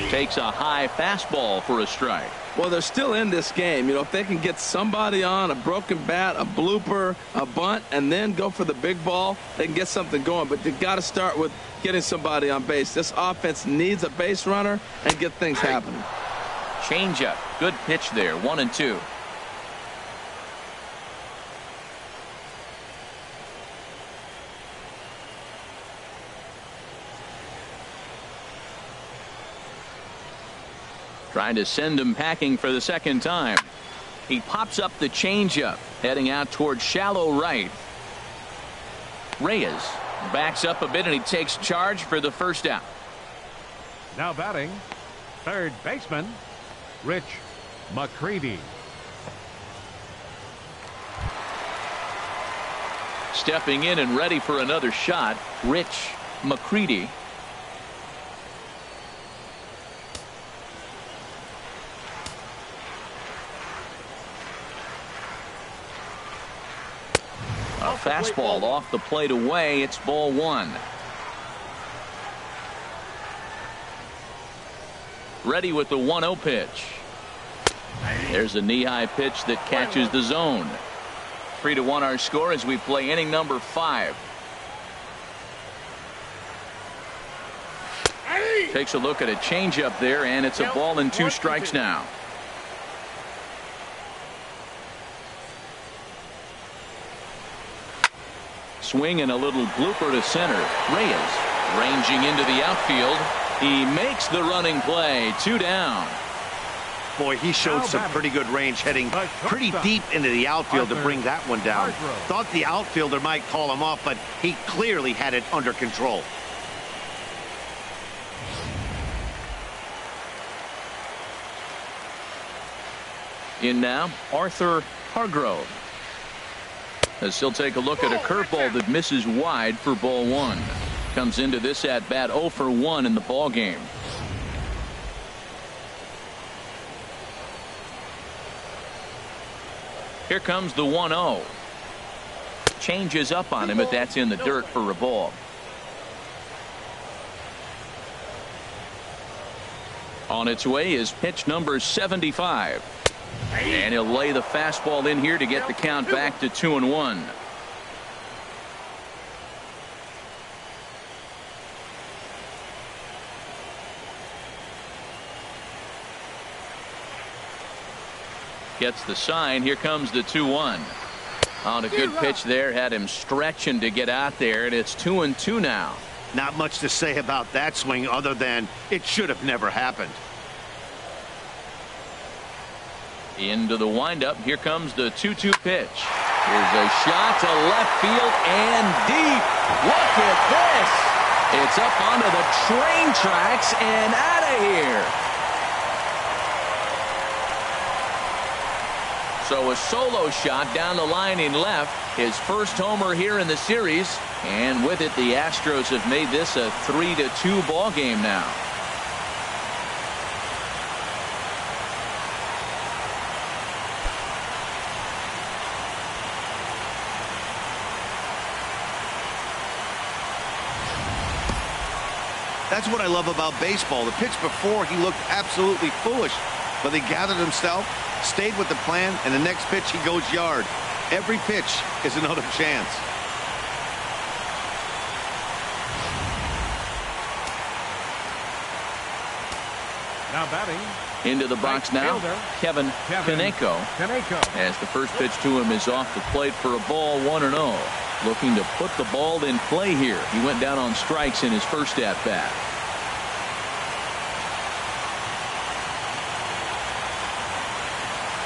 Takes a high fastball for a strike. Well, they're still in this game. You know, if they can get somebody on, a broken bat, a blooper, a bunt, and then go for the big ball, they can get something going. But they've got to start with getting somebody on base. This offense needs a base runner and get things happening. Changeup. Good pitch there. 1-2. Trying to send him packing for the second time. He pops up the changeup, heading out towards shallow right. Reyes backs up a bit and he takes charge for the first out. Now batting, third baseman, Rich McCready. Stepping in and ready for another shot, Rich McCready. A fastball off the plate away. It's ball one. Ready with the 1-0 pitch. There's a knee-high pitch that catches the zone. 3-1 our score as we play inning number 5. Takes a look at a changeup there, and it's a ball and 2 strikes now. Swing and a little blooper to center. Reyes ranging into the outfield. He makes the running play. 2 down. Boy, he showed some pretty good range heading pretty deep into the outfield to bring that one down. Thought the outfielder might call him off, but he clearly had it under control. In now, Arthur Hargrove. As he'll take a look at a curveball that misses wide for ball 1. Comes into this at bat 0 for 1 in the ball game. Here comes the 1-0. Changes up on him, but that's in the dirt for a ball. On its way is pitch number 75. And he'll lay the fastball in here to get the count back to 2-1. Gets the sign. Here comes the 2-1. On a good pitch there. Had him stretching to get out there, and it's 2-2 now. Not much to say about that swing other than it should have never happened. Into the windup. Here comes the 2-2 pitch. Here's a shot to left field and deep. Look at this. It's up onto the train tracks and out of here. So a solo shot down the line in left. His first homer here in the series. And with it, the Astros have made this a 3-2 ball game now. That's what I love about baseball. The pitch before, he looked absolutely foolish, but he gathered himself, stayed with the plan, and the next pitch he goes yard. Every pitch is another chance. Now batting. Into the box now, Kevin Kaneko. As the first pitch to him is off the plate for a ball, 1-0. Looking to put the ball in play here. He went down on strikes in his first at bat.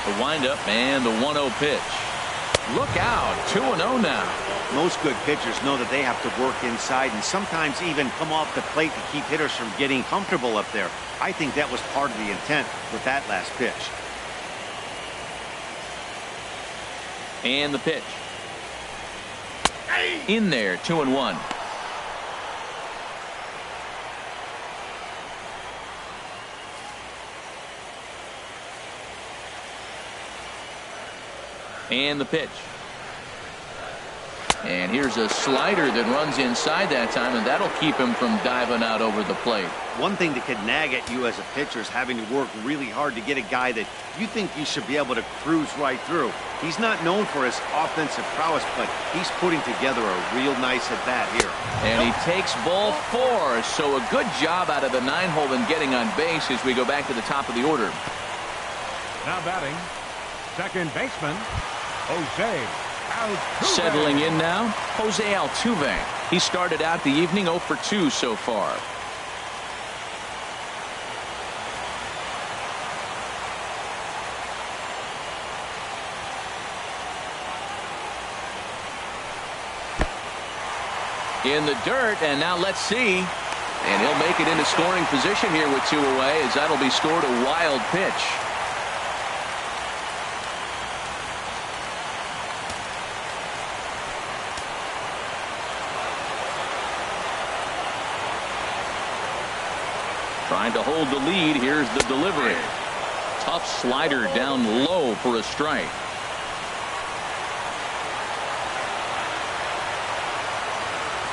The windup and the 1-0 pitch. Look out, 2-0 now. Most good pitchers know that they have to work inside and sometimes even come off the plate to keep hitters from getting comfortable up there. I think that was part of the intent with that last pitch. And the pitch. In there, 2-1. And the pitch. And here's a slider that runs inside that time, and that'll keep him from diving out over the plate. One thing that could nag at you as a pitcher is having to work really hard to get a guy that you think you should be able to cruise right through. He's not known for his offensive prowess, but he's putting together a real nice at-bat here. And he takes ball 4, so a good job out of the 9-hole in getting on base as we go back to the top of the order. Now batting, second baseman, Jose Altuve. Settling in now, Jose Altuve. He started out the evening 0 for 2 so far. In the dirt, and now let's see. And he'll make it into scoring position here with 2 away, as that'll be scored a wild pitch. Trying to hold the lead. Here's the delivery. Tough slider down low for a strike.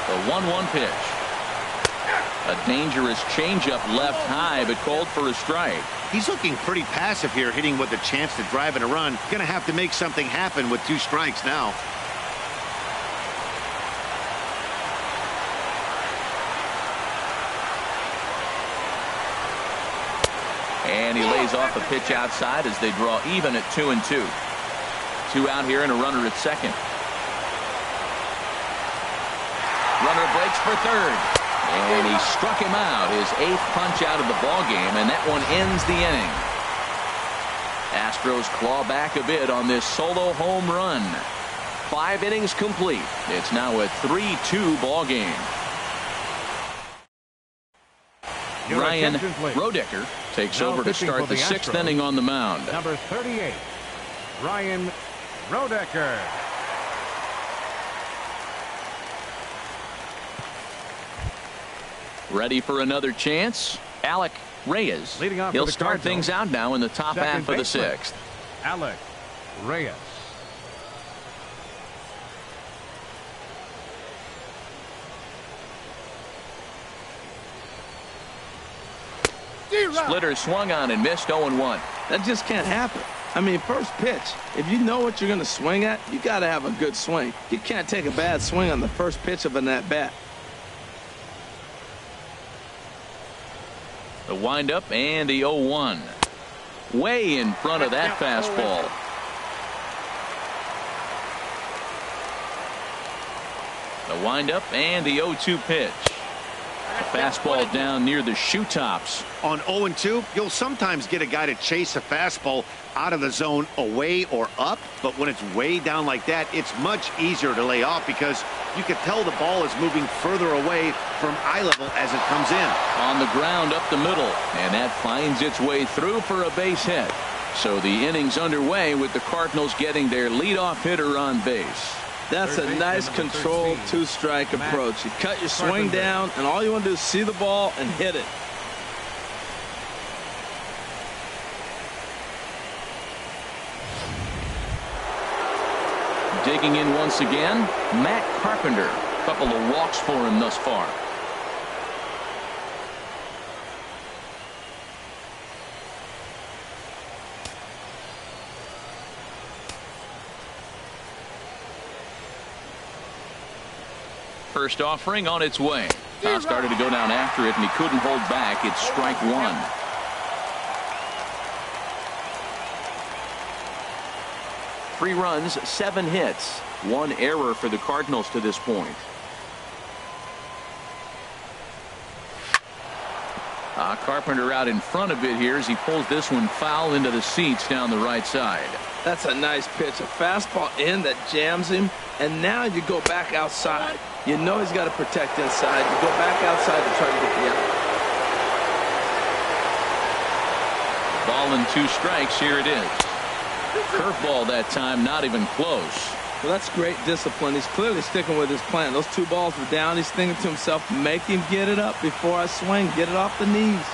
The 1-1 pitch. A dangerous changeup left high, but called for a strike. He's looking pretty passive here, hitting with a chance to drive in a run. Going to have to make something happen with 2 strikes now. And he lays off a pitch outside as they draw even at 2-2. 2 out here and a runner at second. Runner breaks for third. And he struck him out, his 8th punch out of the ballgame, and that one ends the inning. Astros claw back a bit on this solo home run. 5 innings complete. It's now a 3-2 ballgame. Ryan Rodecker takes over to start the 6th inning on the mound. Number 38, Ryan Rodecker. Ready for another chance? Alec Reyes. He'll start things out now in the top half of the 6th. Alec Reyes. Splitter swung on and missed. 0-1. That just can't happen. I mean, first pitch, if you know what you're going to swing at, you got to have a good swing. You can't take a bad swing on the first pitch of an at-bat. The windup and the 0-1. Way in front of that fastball. The windup and the 0-2 pitch. A fastball down near the shoe tops. On 0-2, you'll sometimes get a guy to chase a fastball out of the zone away or up, but when it's way down like that, it's much easier to lay off because you can tell the ball is moving further away from eye level as it comes in. On the ground up the middle, and that finds its way through for a base hit. So the inning's underway with the Cardinals getting their leadoff hitter on base. That's a nice controlled 2-strike approach. You cut your swing down, and all you want to do is see the ball and hit it. Digging in once again, Matt Carpenter. A couple of walks for him thus far. First offering on its way. Started to go down after it, and he couldn't hold back. It's strike 1. Three runs, 7 hits, 1 error for the Cardinals to this point. Carpenter out in front of it here as he pulls this one foul into the seats down the right side. That's a nice pitch. A fastball in that jams him, and now you go back outside. You know he's got to protect inside. You go back outside to try to get the out. Ball and 2 strikes. Here it is. Curveball that time, not even close. Well, that's great discipline. He's clearly sticking with his plan. Those 2 balls were down. He's thinking to himself, make him get it up before I swing. Get it off the knees.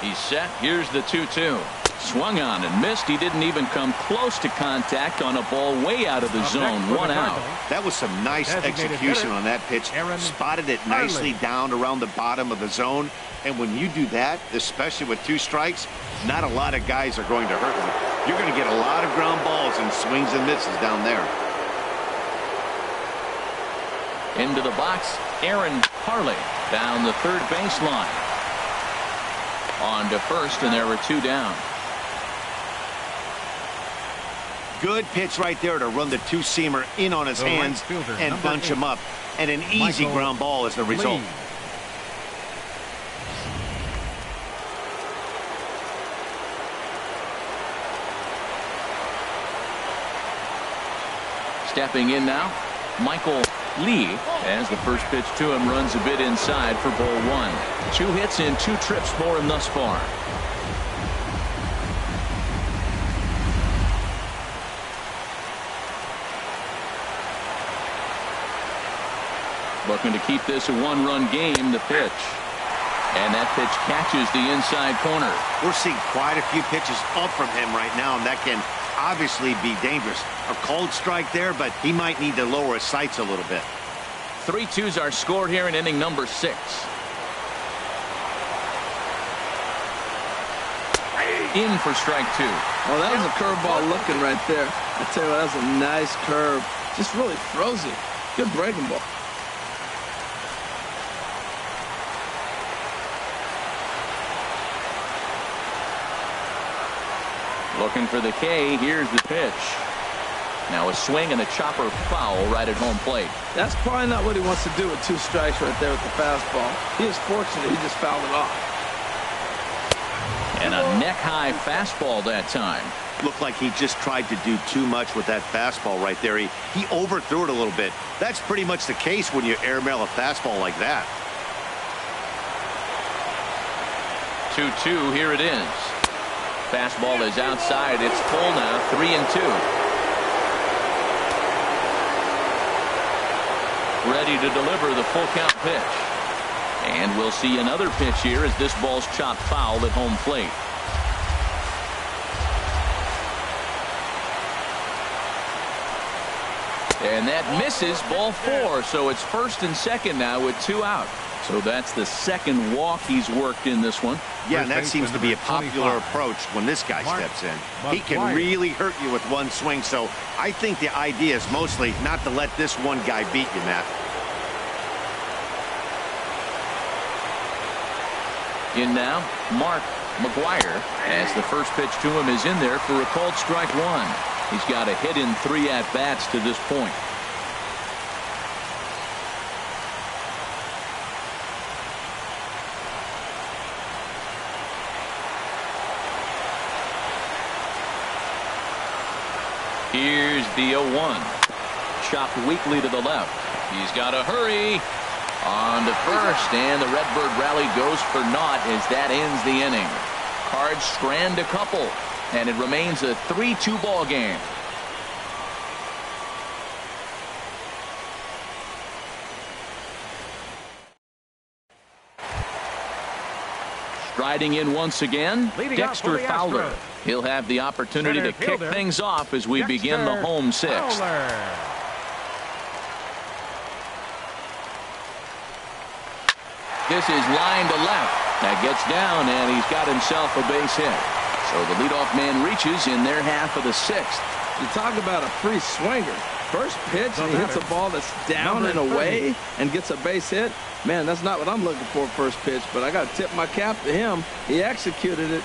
He's set. Here's the 2-2. Swung on and missed. He didn't even come close to contact on a ball way out of the zone. 1 out. That was some nice execution on that pitch. Spotted it nicely down around the bottom of the zone. And when you do that, especially with 2 strikes, not a lot of guys are going to hurt you. You're going to get a lot of ground balls and swings and misses down there. Into the box, Aaron Harley down the third baseline. On to first, and there were 2 down. Good pitch right there to run the 2-seamer in on his hands and bunch him up. And an easy ground ball is the result. Stepping in now, Michael Lee, as the first pitch to him runs a bit inside for ball 1. 2 hits and 2 trips for him thus far. Looking to keep this a 1-run game. The pitch. And that pitch catches the inside corner. We're seeing quite a few pitches up from him right now, and that can obviously be dangerous. A cold strike there, but he might need to lower his sights a little bit. 3-2s are scored here in inning number 6. In for strike 2. Well, that was a curveball looking right there. I tell you what, that's a nice curve. Just really throws it. Good breaking ball. Looking for the K. Here's the pitch. Now a swing and a chopper foul right at home plate. That's probably not what he wants to do with 2 strikes right there with the fastball. He is fortunate he just fouled it off. And a neck-high fastball that time. Looked like he just tried to do too much with that fastball right there. He overthrew it a little bit. That's pretty much the case when you airmail a fastball like that. 2-2. Here it is. Fastball is outside. It's full now. 3-2. Ready to deliver the full count pitch. And we'll see another pitch here as this ball's chopped foul at home plate. And that misses. Ball 4. So it's first and second now with 2 out. So that's the second walk he's worked in this one. Yeah, and that seems to be a popular approach when this guy steps in. He can really hurt you with 1 swing, so I think the idea is mostly not to let this one guy beat you, Matt. In now, Mark McGuire, as the first pitch to him is in there for a called strike 1. He's got a hit in 3 at-bats to this point. Here's the 0-1. Chopped weakly to the left. He's got to hurry. On to first, and the Redbird rally goes for naught as that ends the inning. Cards strand a couple, and it remains a 3-2 ball game. Striding in once again, Dexter Fowler. He'll have the opportunity to kick things off as we begin the home 6th. This is line to left. That gets down, and he's got himself a base hit. So the leadoff man reaches in their half of the 6th. You talk about a free swinger. First pitch, and he hits a ball that's down and away and gets a base hit. Man, that's not what I'm looking for first pitch, but I got to tip my cap to him. He executed it.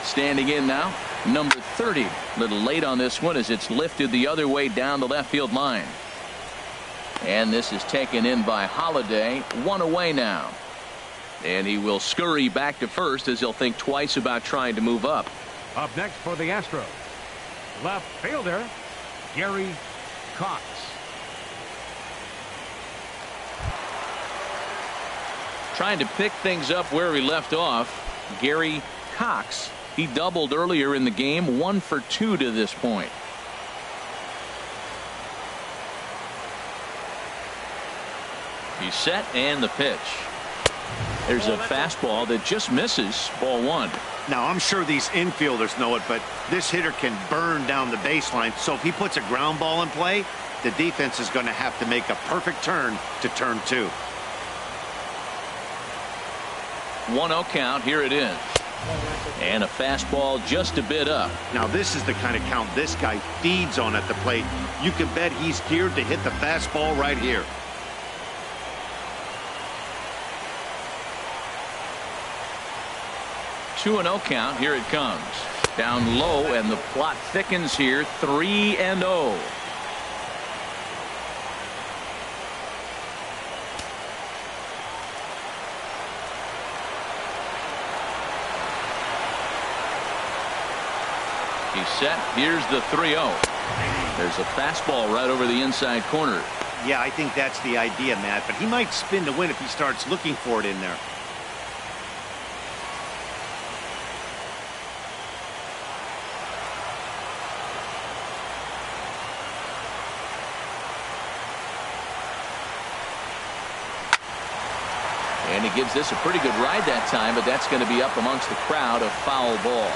Standing in now, number 30. A little late on this one as it's lifted the other way down the left field line. And this is taken in by Holliday. 1 away now. And he will scurry back to first as he'll think twice about trying to move up. Up next for the Astros, left fielder Gary Cox. Trying to pick things up where we left off, Gary Cox. He doubled earlier in the game, 1 for 2 to this point. He's set, and the pitch. There's a fastball that just misses, ball 1. Now, I'm sure these infielders know it, but this hitter can burn down the baseline. So if he puts a ground ball in play, the defense is going to have to make a perfect turn to turn 2. 1-0 count. Here it is. And a fastball just a bit up. Now, this is the kind of count this guy feeds on at the plate. You can bet he's geared to hit the fastball right here. 2-0 count. Here it comes. Down low, and the plot thickens here. 3-0. He's set. Here's the 3-0. There's a fastball right over the inside corner. Yeah, I think that's the idea, Matt, but he might spin to win if he starts looking for it in there. And he gives this a pretty good ride that time, but that's going to be up amongst the crowd, a foul ball.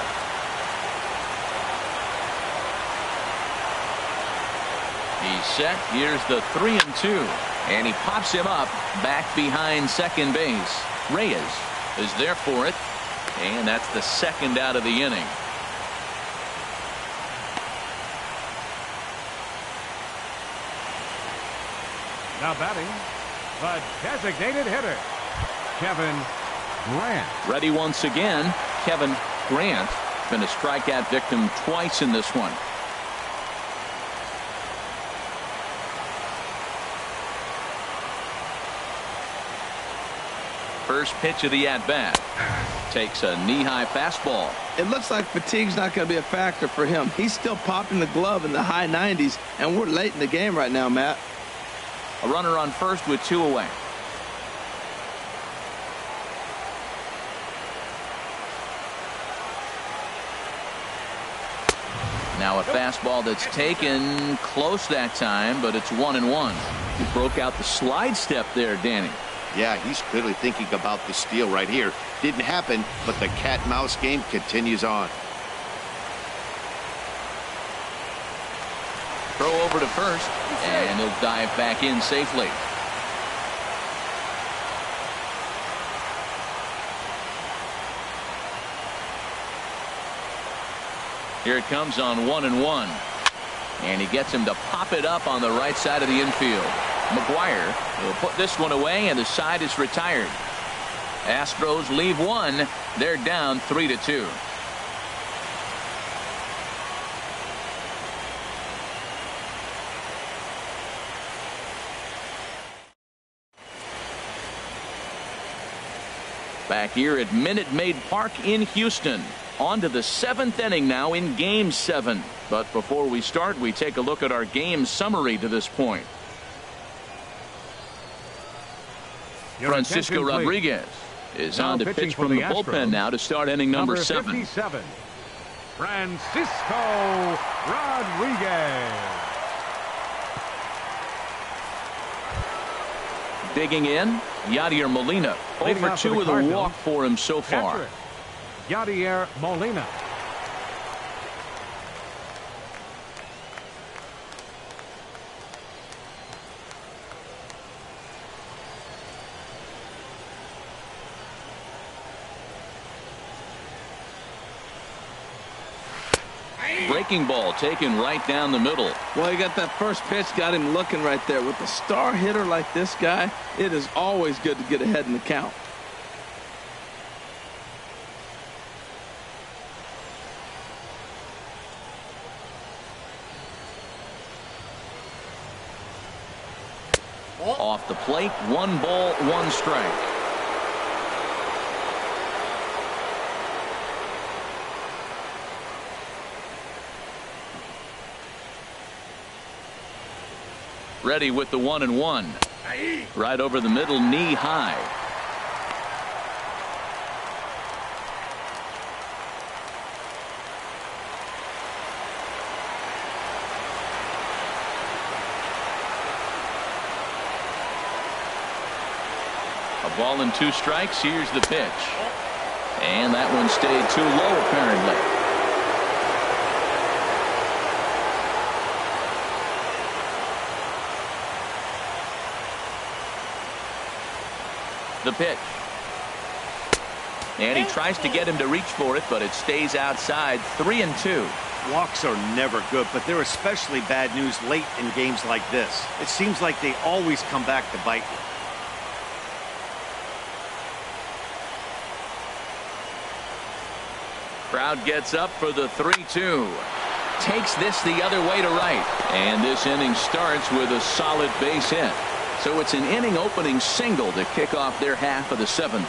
He's set. Here's the 3-2. And he pops him up back behind second base. Reyes is there for it. And that's the second out of the inning. Now batting, the designated hitter, Kevin Grant. Ready once again, Kevin Grant. Been a strikeout victim twice in this one. First pitch of the at-bat. Takes a knee-high fastball. It looks like fatigue's not going to be a factor for him. He's still popping the glove in the high 90s, and we're late in the game right now, Matt. A runner on first with 2 away. Now a fastball that's taken close that time, but it's 1-1. He broke out the slide step there, Danny. Yeah, he's clearly thinking about the steal right here. Didn't happen, but the cat-mouse game continues on. Throw over to first, and he'll dive back in safely. Here it comes on 1-1. And he gets him to pop it up on the right side of the infield. McGuire will put this one away, and the side is retired. Astros leave one. They're down 3-2. Back here at Minute Maid Park in Houston. On to the 7th inning now in Game 7. But before we start, we take a look at our game summary to this point. Francisco Rodriguez is on to pitch from the bullpen now to start inning number 7. 57, Francisco Rodriguez. Digging in, Yadier Molina. 0 for 2 with a walk for him so far. Yadier Molina. Breaking ball taken right down the middle. Well, he got that first pitch, got him looking right there. With a star hitter like this guy, it is always good to get ahead in the count. Off the plate, 1 ball, 1 strike. Ready with the 1-1. Right over the middle, knee high. Ball and 2 strikes. Here's the pitch. And that one stayed too low, apparently. The pitch. And he tries to get him to reach for it, but it stays outside. 3-2. Walks are never good, but they're especially bad news late in games like this. It seems like they always come back to bite you. Crowd gets up for the 3-2. Takes this the other way to right. And this inning starts with a solid base hit. So it's an inning opening single to kick off their half of the 7th.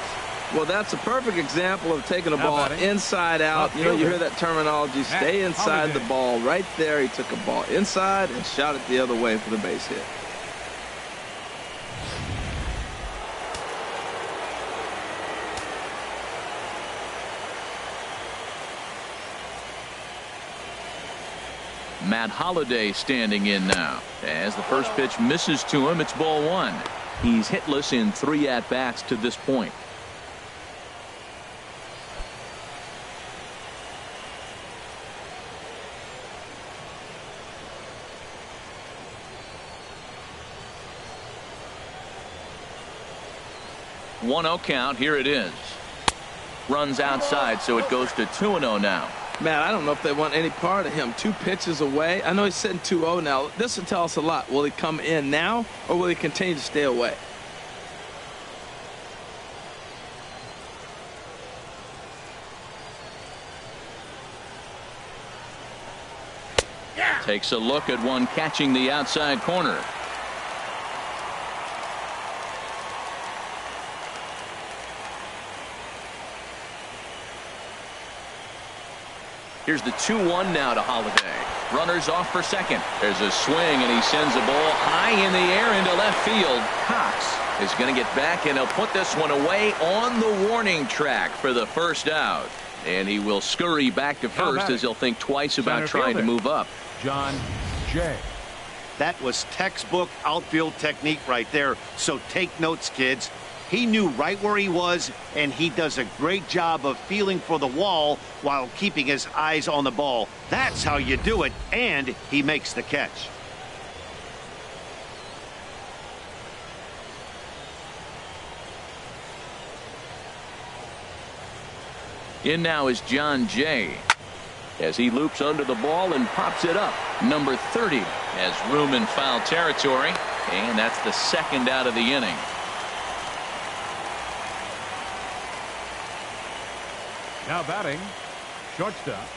Well, that's a perfect example of taking a ball inside out. You know, you hear that terminology, stay inside the ball. Right there, he took a ball inside and shot it the other way for the base hit. Matt Holliday standing in now. As the first pitch misses to him, it's ball 1. He's hitless in 3 at-bats to this point. One 0 count. Here it is. Runs outside, so it goes to 2-0 now. Man, I don't know if they want any part of him. 2 pitches away. I know he's sitting 2-0 now. This will tell us a lot. Will he come in now, or will he continue to stay away? Takes a look at one catching the outside corner. Here's the 2-1 now to Holliday. Runners off for second. There's a swing, and he sends a ball high in the air into left field. Cox is going to get back, and he'll put this one away on the warning track for the first out. And he will scurry back to first as he'll think twice about trying to move up. John Jay. That was textbook outfield technique right there. So take notes, kids. He knew right where he was, and he does a great job of feeling for the wall while keeping his eyes on the ball. That's how you do it, and he makes the catch. In now is John Jay as he loops under the ball and pops it up. Number 30 has room in foul territory, and that's the second out of the inning. Now batting, shortstop,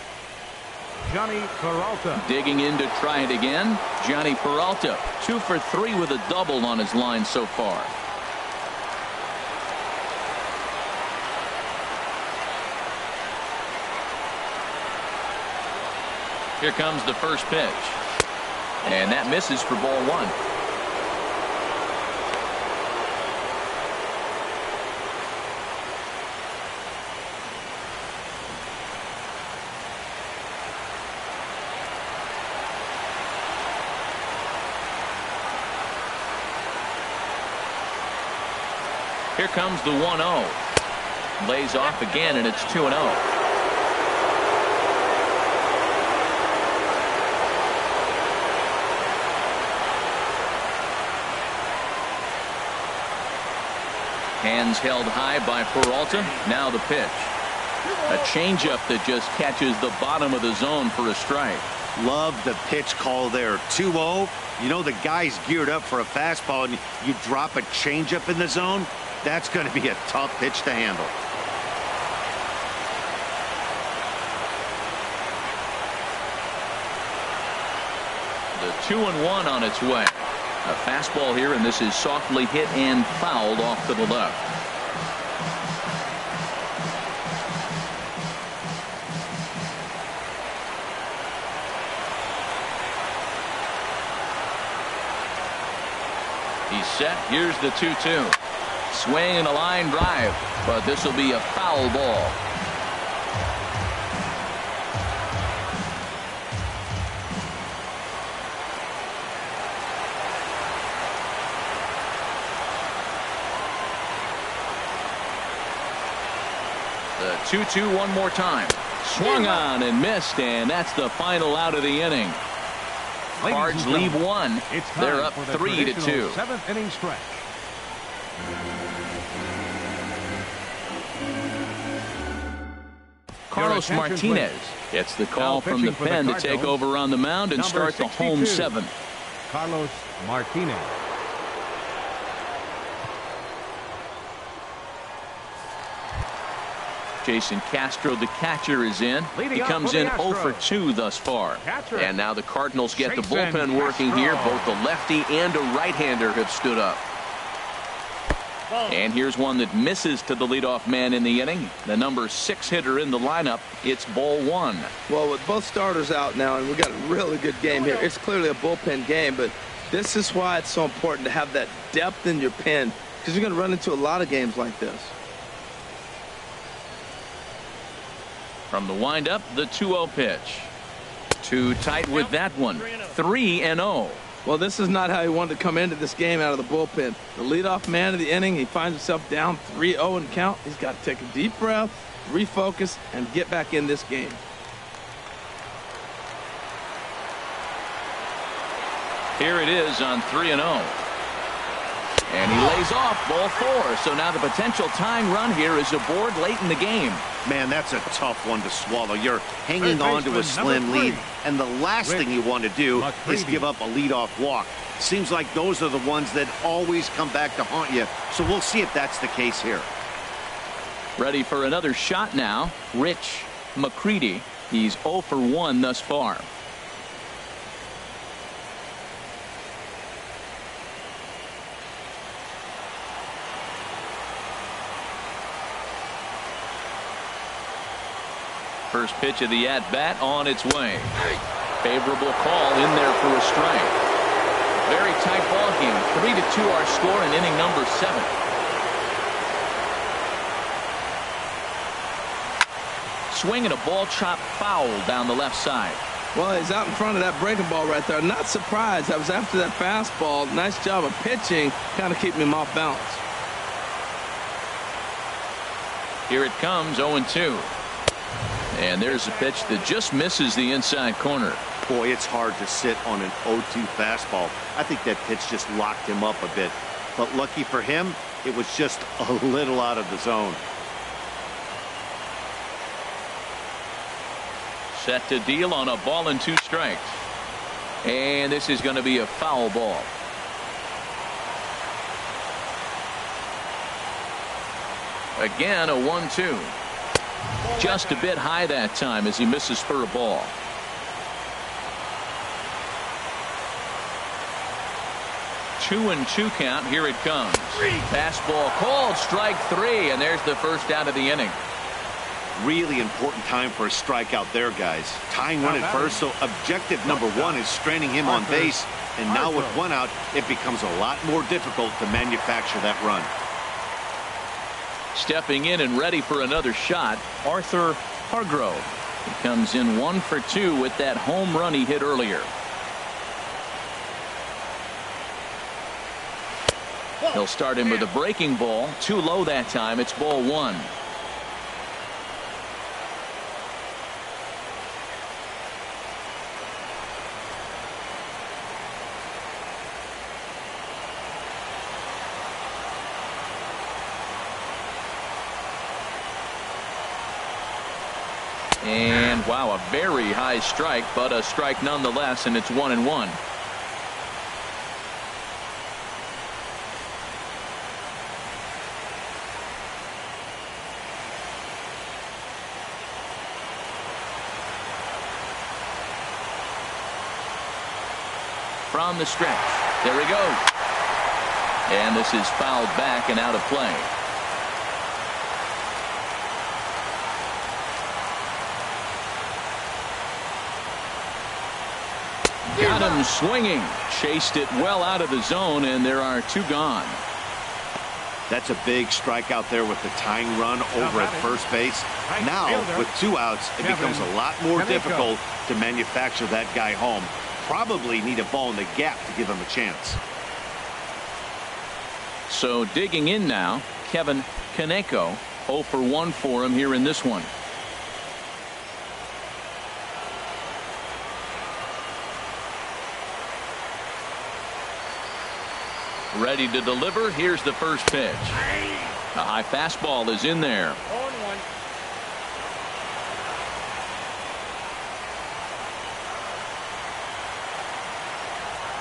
Johnny Peralta. Digging in to try it again, Johnny Peralta. 2 for 3 with a double on his line so far. Here comes the first pitch. And that misses for ball 1. Here comes the 1-0. Lays off again, and it's 2-0. Hands held high by Peralta. Now the pitch. A changeup that just catches the bottom of the zone for a strike. Love the pitch call there. 2-0. You know the guy's geared up for a fastball, and you drop a changeup in the zone. That's going to be a tough pitch to handle. The 2-1 on its way. A fastball here, and this is softly hit and fouled off to the left. He's set. Here's the 2-2. Swing and a line drive, but this will be a foul ball. The 2-2 one more time. Swung on and missed, and that's the final out of the inning. Cards leave one. They're up 3-2. 7th inning stretch. Carlos Martinez gets the call from the pen to take over on the mound and start the home 7th. Carlos Martinez. Jason Castro, the catcher, is in. He comes in 0 for 2 thus far. And now the Cardinals get the bullpen working here. Both the lefty and a right-hander have stood up. And here's one that misses to the leadoff man in the inning. The number 6 hitter in the lineup. It's ball 1. Well, with both starters out now, and we got a really good game here. It's clearly a bullpen game, but this is why it's so important to have that depth in your pen, because you're going to run into a lot of games like this. From the windup, the 2-0 pitch. Too tight with that one. 3-0. Well, this is not how he wanted to come into this game out of the bullpen. The leadoff man of the inning, he finds himself down 3-0 in count. He's got to take a deep breath, refocus, and get back in this game. Here it is on 3-0. And he lays off ball 4. So now the potential tying run here is aboard late in the game. Man, that's a tough one to swallow. You're hanging on to a slim lead, and the last thing you want to do is give up a leadoff walk. Seems like those are the ones that always come back to haunt you. So we'll see if that's the case here. Ready for another shot now. Rich McCready. He's 0 for 1 thus far. First pitch of the at-bat on its way. Favorable call in there for a strike. Very tight ball game. 3-2 our score in inning number 7. Swing and a ball chopped foul down the left side. Well, he's out in front of that breaking ball right there. Not surprised. I was after that fastball. Nice job of pitching, kind of keeping him off balance. Here it comes, 0-2. And there's a pitch that just misses the inside corner. Boy, it's hard to sit on an 0-2 fastball. I think that pitch just locked him up a bit. But lucky for him, it was just a little out of the zone. Set to deal on a ball and 2 strikes. And this is going to be a foul ball. Again, a 1-2. Just a bit high that time as he misses for a ball. Two and 2 count. Here it comes. Fastball called, strike 3, and there's the first out of the inning. Really important time for a strikeout there, guys. Tying run at first, so objective number 1 is straining him on base, and now with 1 out, it becomes a lot more difficult to manufacture that run. Stepping in and ready for another shot, Arthur Hargrove. He comes in 1 for 2 with that home run he hit earlier. He'll start him with a breaking ball. Too low that time. It's ball 1. And wow, a very high strike, but a strike nonetheless, and it's 1-1. From the stretch, there he goes, and this is fouled back and out of play. Got him swinging. Chased it well out of the zone, and there are 2 gone. That's a big strikeout there with the tying run over at first base. Now, with 2 outs, it becomes a lot more difficult to manufacture that guy home. Probably need a ball in the gap to give him a chance. So digging in now, Kevin Kaneko. 0 for 1 for him here in this one. Ready to deliver. Here's the first pitch. A high fastball is in there.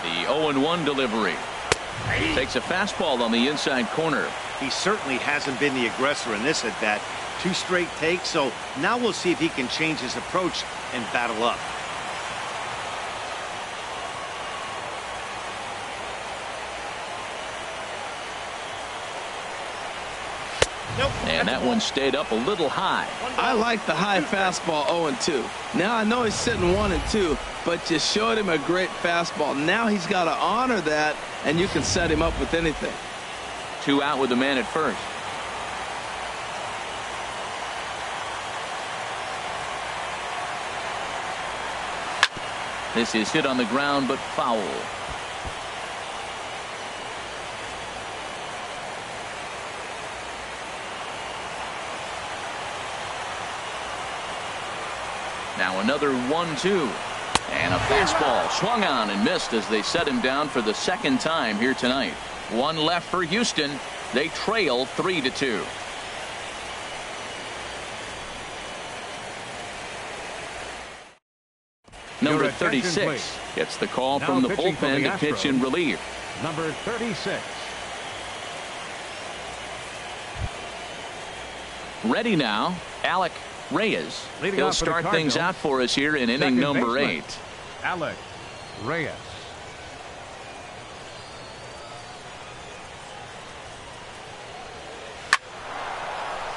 0-1. The 0-1 delivery. Takes a fastball on the inside corner. He certainly hasn't been the aggressor in this at bat. 2 straight takes, so now we'll see if he can change his approach and battle up. And that one stayed up a little high. I like the high fastball 0-2. Now I know he's sitting 1-2, but you showed him a great fastball. Now he's got to honor that, and you can set him up with anything. 2 out with the man at first. This is hit on the ground, but foul. Now another 1-2. And a fastball swung on and missed as they set him down for the second time here tonight. 1 left for Houston. They trail 3-2. Number 36 gets the call from the bullpen to pitch in relief. Number 36. Ready now, Alec Reyes. He'll start things out for us here in inning number 8. Alec Reyes.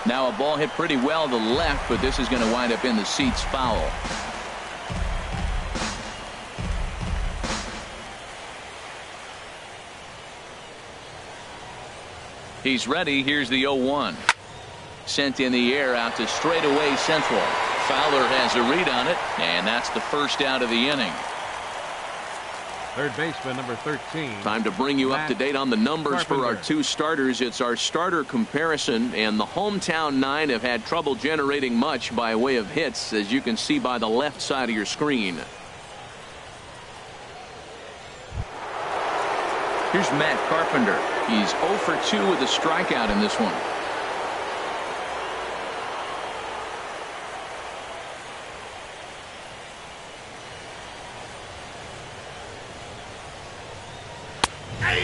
Now a ball hit pretty well to the left, but this is going to wind up in the seats foul. He's ready. Here's the 0-1. Sent in the air out to straightaway central. Fowler has a read on it, and that's the first out of the inning. Third baseman, number 13. Time to bring you up to date on the numbers for our 2 starters. It's our starter comparison, and the hometown 9 have had trouble generating much by way of hits, as you can see by the left side of your screen. Here's Matt Carpenter. He's 0 for 2 with a strikeout in this one.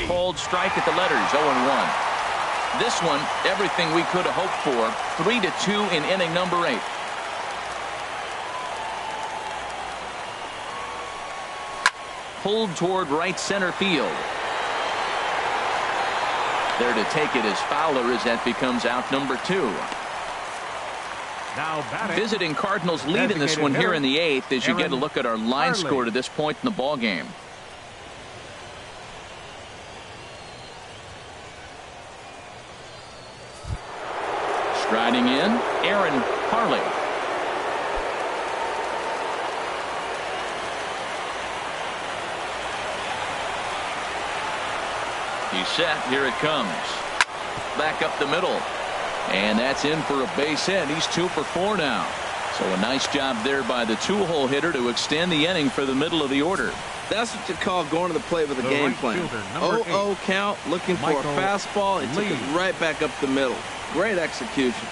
Cold strike at the letters, 0-1. This one, everything we could have hoped for. 3-2 in inning number 8. Pulled toward right center field. There to take it is Fowler as that becomes out number 2. Now batting. Visiting Cardinals lead in this one here in the 8th as you get a look at our line score to this point in the ball game. Striding in, Aaron Harley. He's set. Here it comes. Back up the middle. And that's in for a base hit. He's 2 for 4 now. So a nice job there by the 2-hole hitter to extend the inning for the middle of the order. That's what you call going to the plate with a game plan. 0-0 count, looking for a fastball, and took it right back up the middle. Great execution.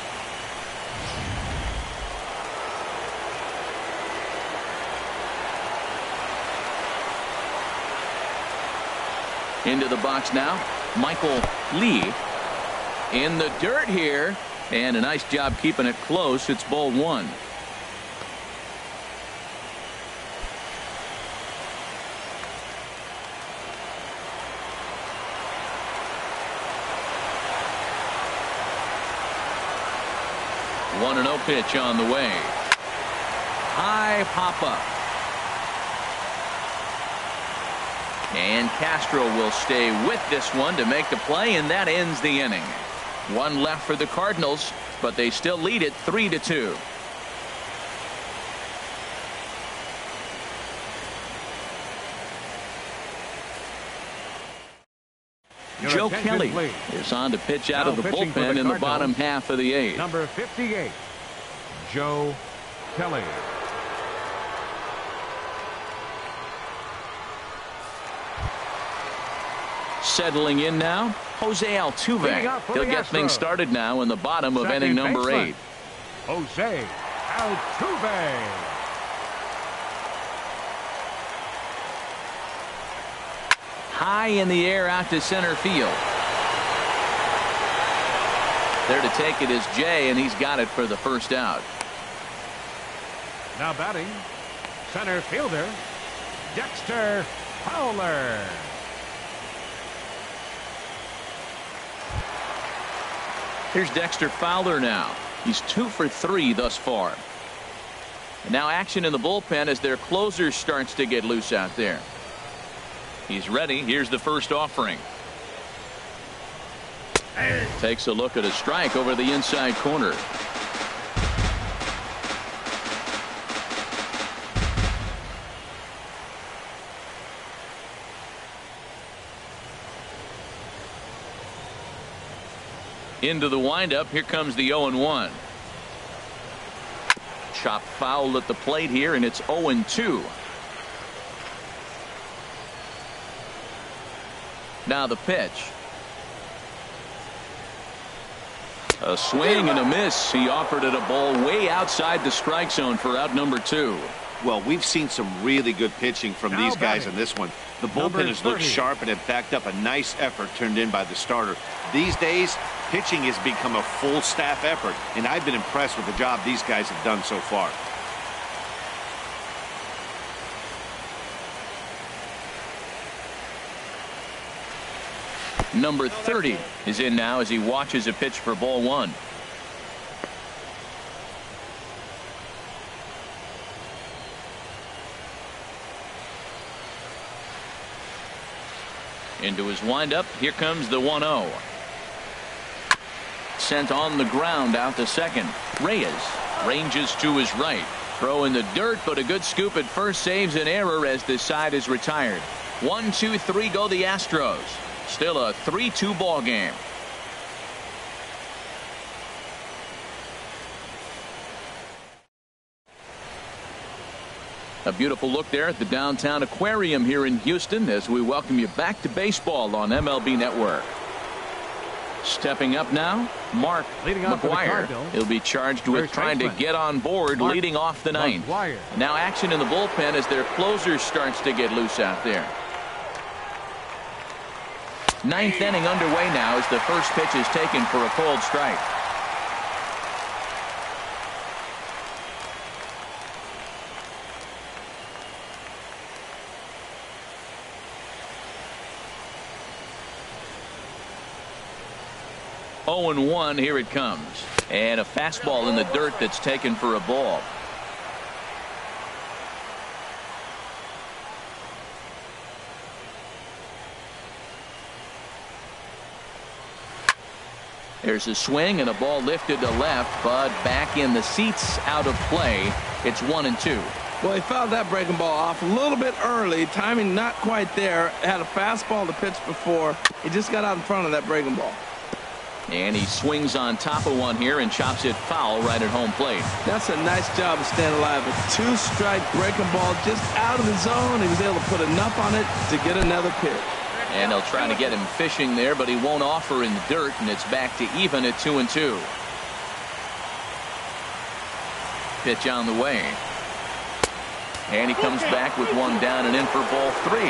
Into the box now, Michael Lee in the dirt here, and a nice job keeping it close. It's ball 1. One and 0 pitch on the way. High pop up. And Castro will stay with this one to make the play, and that ends the inning. 1 left for the Cardinals, but they still lead it 3-2. Joe Kelly is on to pitch out of the bullpen in the bottom half of the 8th. Number 58, Joe Kelly. Settling in now, Jose Altuve. He'll get things started now in the bottom of inning number 8. Jose Altuve. High in the air out to center field. There to take it is Jay, and he's got it for the first out. Now batting, center fielder, Dexter Fowler. Here's Dexter Fowler now. He's 2 for 3 thus far. And now action in the bullpen as their closer starts to get loose out there. He's ready. Here's the first offering. Takes a look at a strike over the inside corner. Into the windup. Here comes the 0-1. Chop foul at the plate here, and it's 0-2. Now the pitch. A swing and a miss. He offered it a ball way outside the strike zone for out number 2. Well, we've seen some really good pitching from these guys in this one. The bullpen has looked sharp and have backed up a nice effort turned in by the starter. These days, pitching has become a full staff effort, and I've been impressed with the job these guys have done so far. Number 30 is in now as he watches a pitch for ball 1. Into his windup. Here comes the 1-0. Sent on the ground out to second. Reyes ranges to his right. Throw in the dirt, but a good scoop at first saves an error as this side is retired. 1-2-3 go the Astros. Still a 3-2 ball game. A beautiful look there at the downtown aquarium here in Houston as we welcome you back to baseball on MLB Network. Stepping up now, Mark McGuire. He'll be charged with trying to get on board leading off the 9th. Now action in the bullpen as their closer starts to get loose out there. 9th inning underway now as the first pitch is taken for a cold strike. Oh and 1, here it comes. And a fastball in the dirt that's taken for a ball. There's a swing and a ball lifted to left, but back in the seats, out of play. It's 1-2. Well, he fouled that breaking ball off a little bit early. Timing not quite there. Had a fastball to pitch before. He just got out in front of that breaking ball. And he swings on top of one here and chops it foul right at home plate. That's a nice job of staying alive. A 2-strike breaking ball just out of the zone. He was able to put enough on it to get another pitch. And they'll try to get him fishing there, but he won't offer in the dirt, and it's back to even at 2-2. Pitch on the way. And he comes back with one down and in for ball 3.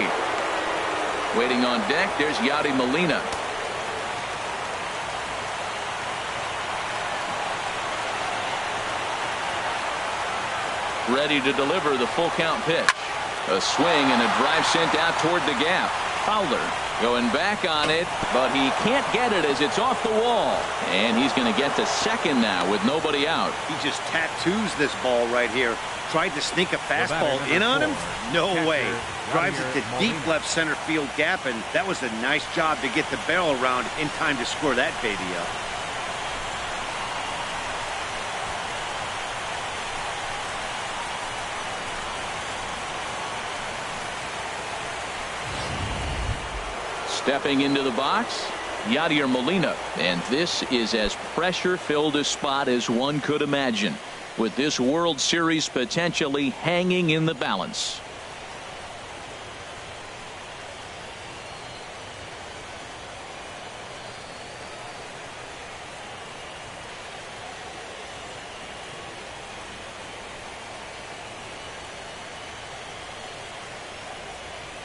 Waiting on deck, there's Yadi Molina. Ready to deliver the full count pitch. A swing and a drive sent out toward the gap. Fowler going back on it, but he can't get it as it's off the wall. And he's going to get to second now with nobody out. He just tattoos this ball right here. Tried to sneak a fastball in on him? No way. Drives it to deep left center field gap, and that was a nice job to get the barrel around in time to score that baby up. Stepping into the box, Yadier Molina. And this is as pressure-filled a spot as one could imagine, with this World Series potentially hanging in the balance.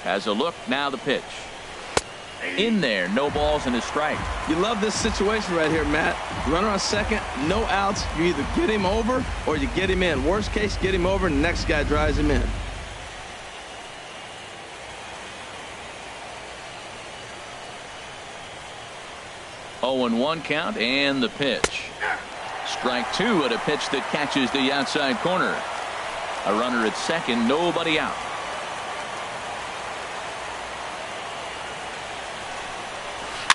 Has a look, now the pitch. In there, no balls and a strike. You love this situation right here, Matt. Runner on second, no outs. You either get him over or you get him in. Worst case, get him over and the next guy drives him in. Oh, and 1 count and the pitch. Strike 2 at a pitch that catches the outside corner. A runner at second, nobody out.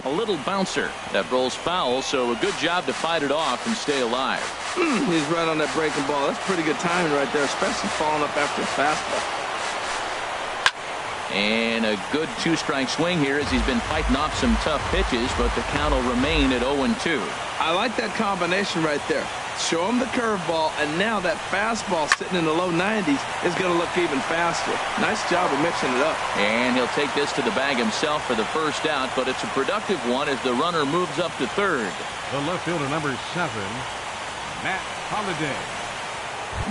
A little bouncer that rolls foul, so a good job to fight it off and stay alive. He's right on that breaking ball. That's pretty good timing right there, especially falling up after a fastball. And a good 2-strike swing here as he's been fighting off some tough pitches, but the count will remain at 0-2. I like that combination right there. Show him the curveball, and now that fastball sitting in the low 90s is going to look even faster. Nice job of mixing it up. And he'll take this to the bag himself for the first out, but it's a productive one as the runner moves up to third. The left fielder, number 7, Matt Holliday.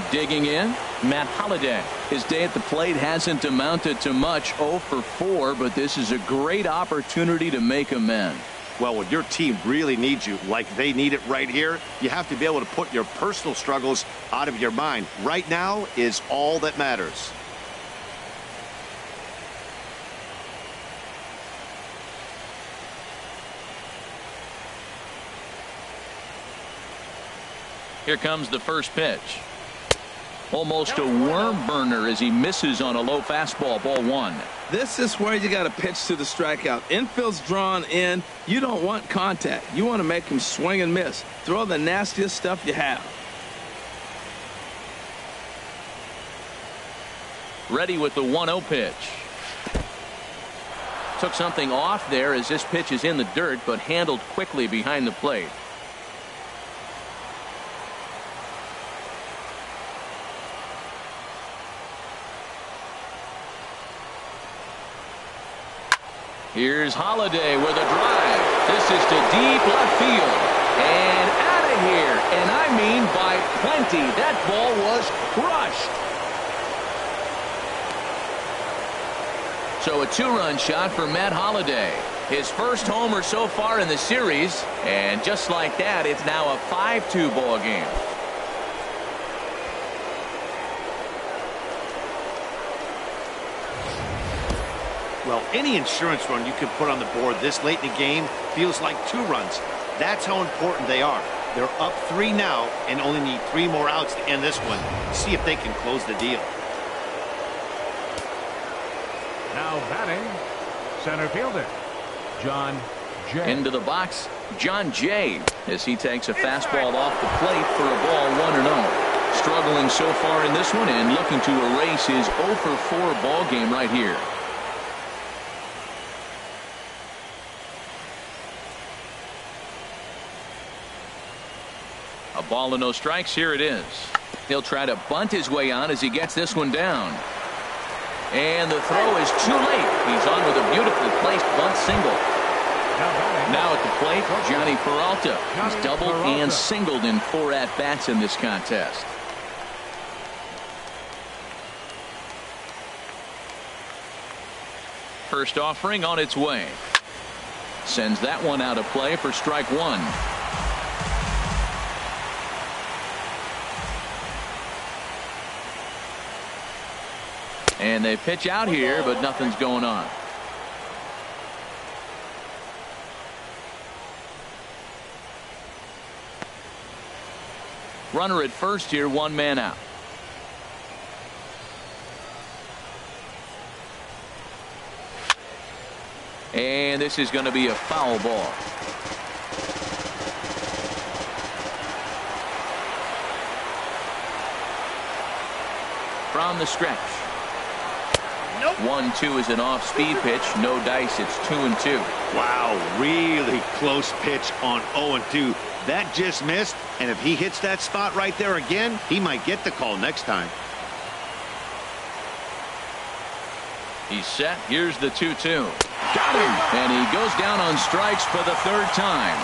Digging in, Matt Holliday. His day at the plate hasn't amounted to much, 0 for 4, but this is a great opportunity to make amends. Well, when your team really needs you, like they need it right here, you have to be able to put your personal struggles out of your mind. Right now is all that matters. Here comes the first pitch. Almost a worm burner as he misses on a low fastball, ball 1. This is where you got to pitch to the strikeout. Infield's drawn in. You don't want contact. You want to make him swing and miss. Throw the nastiest stuff you have. Ready with the 1-0 pitch. Took something off there as this pitch is in the dirt, but handled quickly behind the plate. Here's Holliday with a drive. This is to deep left field. And out of here. And I mean by plenty. That ball was crushed. So a 2-run shot for Matt Holliday. His first homer so far in the series. And just like that, it's now a 5-2 ball game. Well, any insurance run you can put on the board this late in the game feels like 2 runs. That's how important they are. They're up 3 now and only need 3 more outs to end this one. See if they can close the deal. Now batting, center fielder, John Jay. Into the box, John Jay, as he takes a fastball off the plate for a ball 1-0. Struggling so far in this one and looking to erase his 0 for 4 ball game right here. A ball and no strikes. Here it is. He'll try to bunt his way on as he gets this one down. And the throw is too late. He's on with a beautifully placed bunt single. Now at the plate, Johnny Peralta. He's doubled and singled in 4 at-bats in this contest. First offering on its way. Sends that one out of play for strike 1. And they pitch out here, but nothing's going on. Runner at first here, 1 man out. And this is going to be a foul ball. From the stretch. 1-2 is an off-speed pitch. No dice. It's 2-2. Wow, really close pitch on 0-2. That just missed, and if he hits that spot right there again, he might get the call next time. He's set. Here's the 2-2. Got him! And he goes down on strikes for the third time.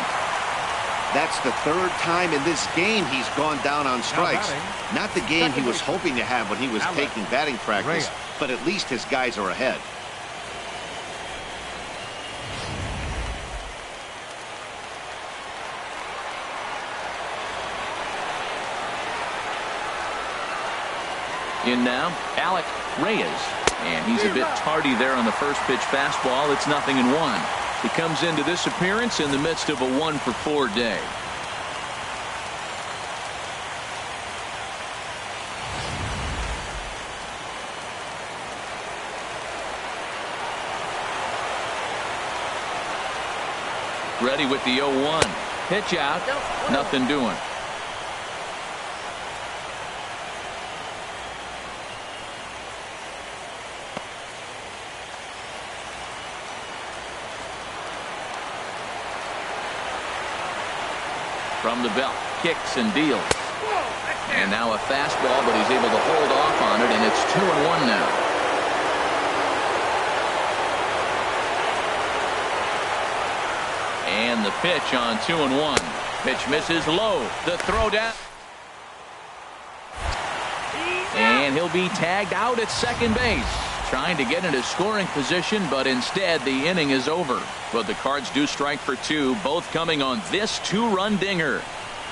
That's the third time in this game he's gone down on strikes. Not the game he was hoping to have when he was taking batting practice, but at least his guys are ahead. In now, Alec Reyes. And he's a bit tardy there on the first pitch fastball. It's 0-1. He comes into this appearance in the midst of a 1-for-4 day. Ready with the 0-1. Pitch out. Nothing doing. From the belt, kicks and deals. And now a fastball, but he's able to hold off on it, and it's 2-1 now. And the pitch on 2-1. Pitch misses low. The throw down. And he'll be tagged out at second base. Trying to get into scoring position, but instead the inning is over. But the Cards do strike for two, both coming on this two-run dinger.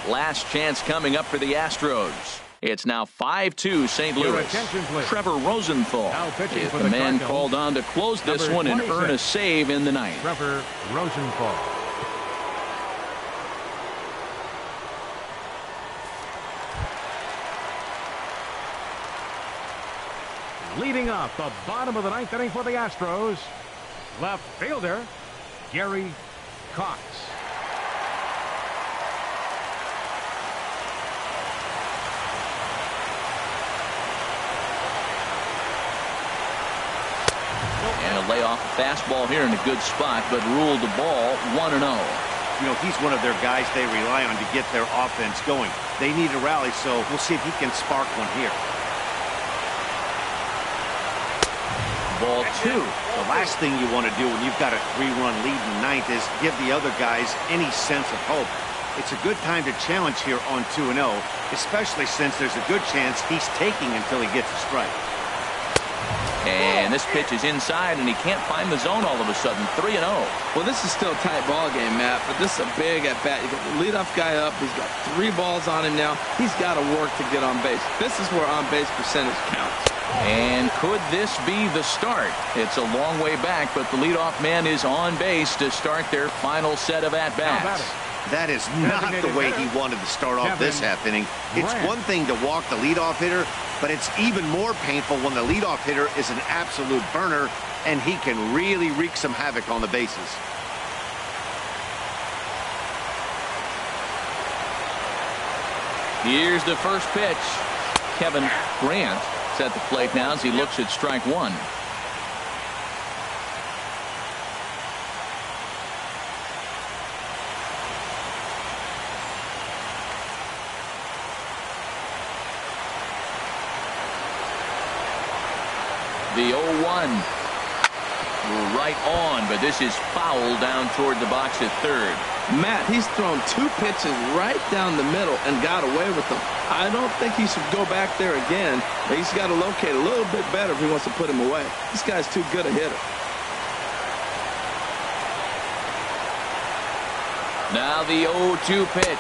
Last chance coming up for the Astros. It's now 5-2 St. Louis. Trevor Rosenthal is the man called on to close this one and earn a save in the ninth. Trevor Rosenthal. Leading off the bottom of the ninth inning for the Astros, left fielder Gary Cox. And a layoff fastball here in a good spot, but ruled the ball 1-0. You know, he's one of their guys they rely on to get their offense going. They need a rally, so we'll see if he can spark one here. Ball two. The last thing you want to do when you've got a 3-run lead in the ninth is give the other guys any sense of hope. It's a good time to challenge here on 2-0, especially since there's a good chance he's taking until he gets a strike. And this pitch is inside, and he can't find the zone all of a sudden. 3-0. Well, this is still a tight ball game, Matt, but this is a big at-bat. You got the leadoff guy up. He's got 3 balls on him now. He's got to work to get on base. This is where on-base percentage counts. And could this be the start? It's a long way back, but the leadoff man is on base to start their final set of at-bats. That is not the way he wanted to start off this half inning. It's one thing to walk the leadoff hitter, but it's even more painful when the leadoff hitter is an absolute burner, and he can really wreak some havoc on the bases. Here's the first pitch. Kevin Grant is at the plate now as he looks at strike one. The 0-1 right on, but this is foul down toward the box at third. Matt, he's thrown 2 pitches right down the middle and got away with them. I don't think he should go back there again. He's got to locate a little bit better if he wants to put him away. This guy's too good a hitter. Now the 0-2 pitch.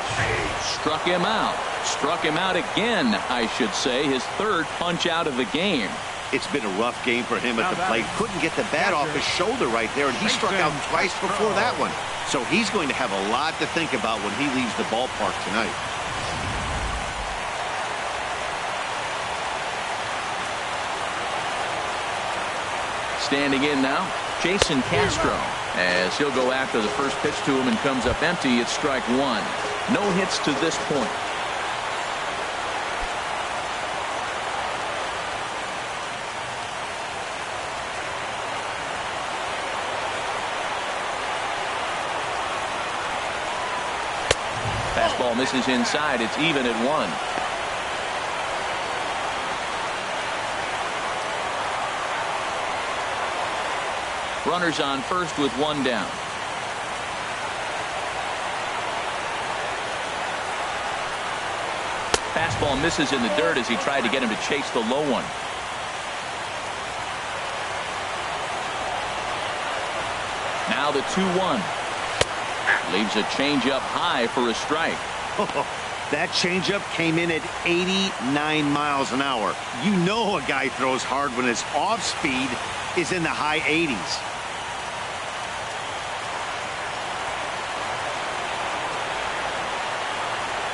Struck him out. Struck him out again, I should say. His third punch out of the game. It's been a rough game for him at the plate. Couldn't get the bat off his shoulder right there, and he struck out twice before that one. So he's going to have a lot to think about when he leaves the ballpark tonight. Standing in now, Jason Castro, as he'll go after the first pitch to him and comes up empty. It's strike one. No hits to this point. Fastball misses inside. It's even at 1. Runners on first with 1 down. Fastball misses in the dirt as he tried to get him to chase the low one. Now the 2-1. Leaves a changeup high for a strike. That changeup came in at 89 miles an hour. You know a guy throws hard when his off speed is in the high 80s.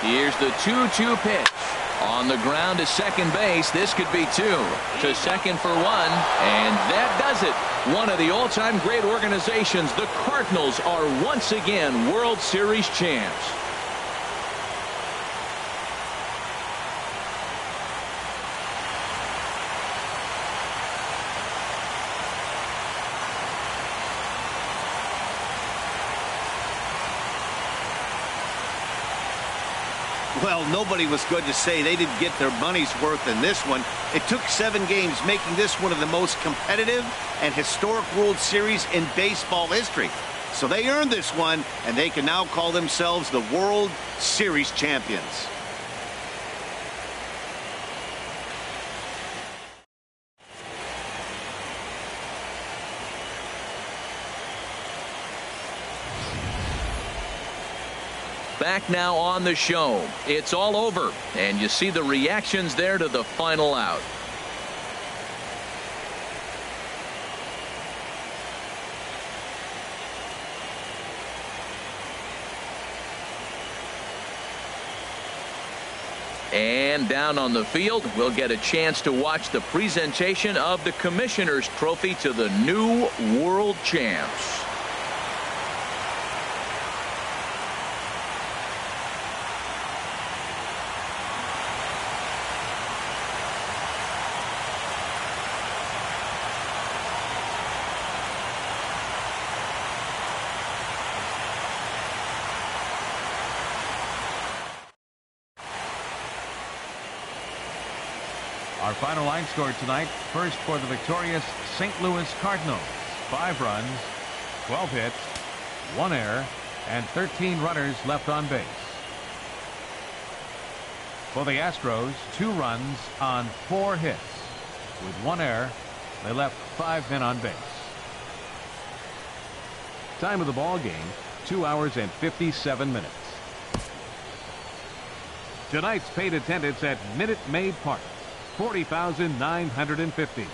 Here's the 2-2 pitch. On the ground to second base. This could be 2. To second for 1. And that does it. One of the all-time great organizations, the Cardinals, are once again World Series champs. Well, nobody was good to say they didn't get their money's worth in this one. It took 7 games, making this one of the most competitive and historic World Series in baseball history. So they earned this one, and they can now call themselves the World Series champions. Back now on the show. It's all over, and you see the reactions there to the final out. And down on the field, we'll get a chance to watch the presentation of the Commissioner's Trophy to the new world champs. Our final line score tonight. First for the victorious St. Louis Cardinals. 5 runs, 12 hits, 1 error, and 13 runners left on base. For the Astros, 2 runs on 4 hits. With 1 error, they left 5 men on base. Time of the ball game, 2 hours and 57 minutes. Tonight's paid attendance at Minute Maid Park, 40,950.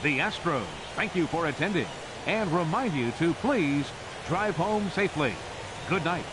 The Astros thank you for attending and remind you to please drive home safely. Good night.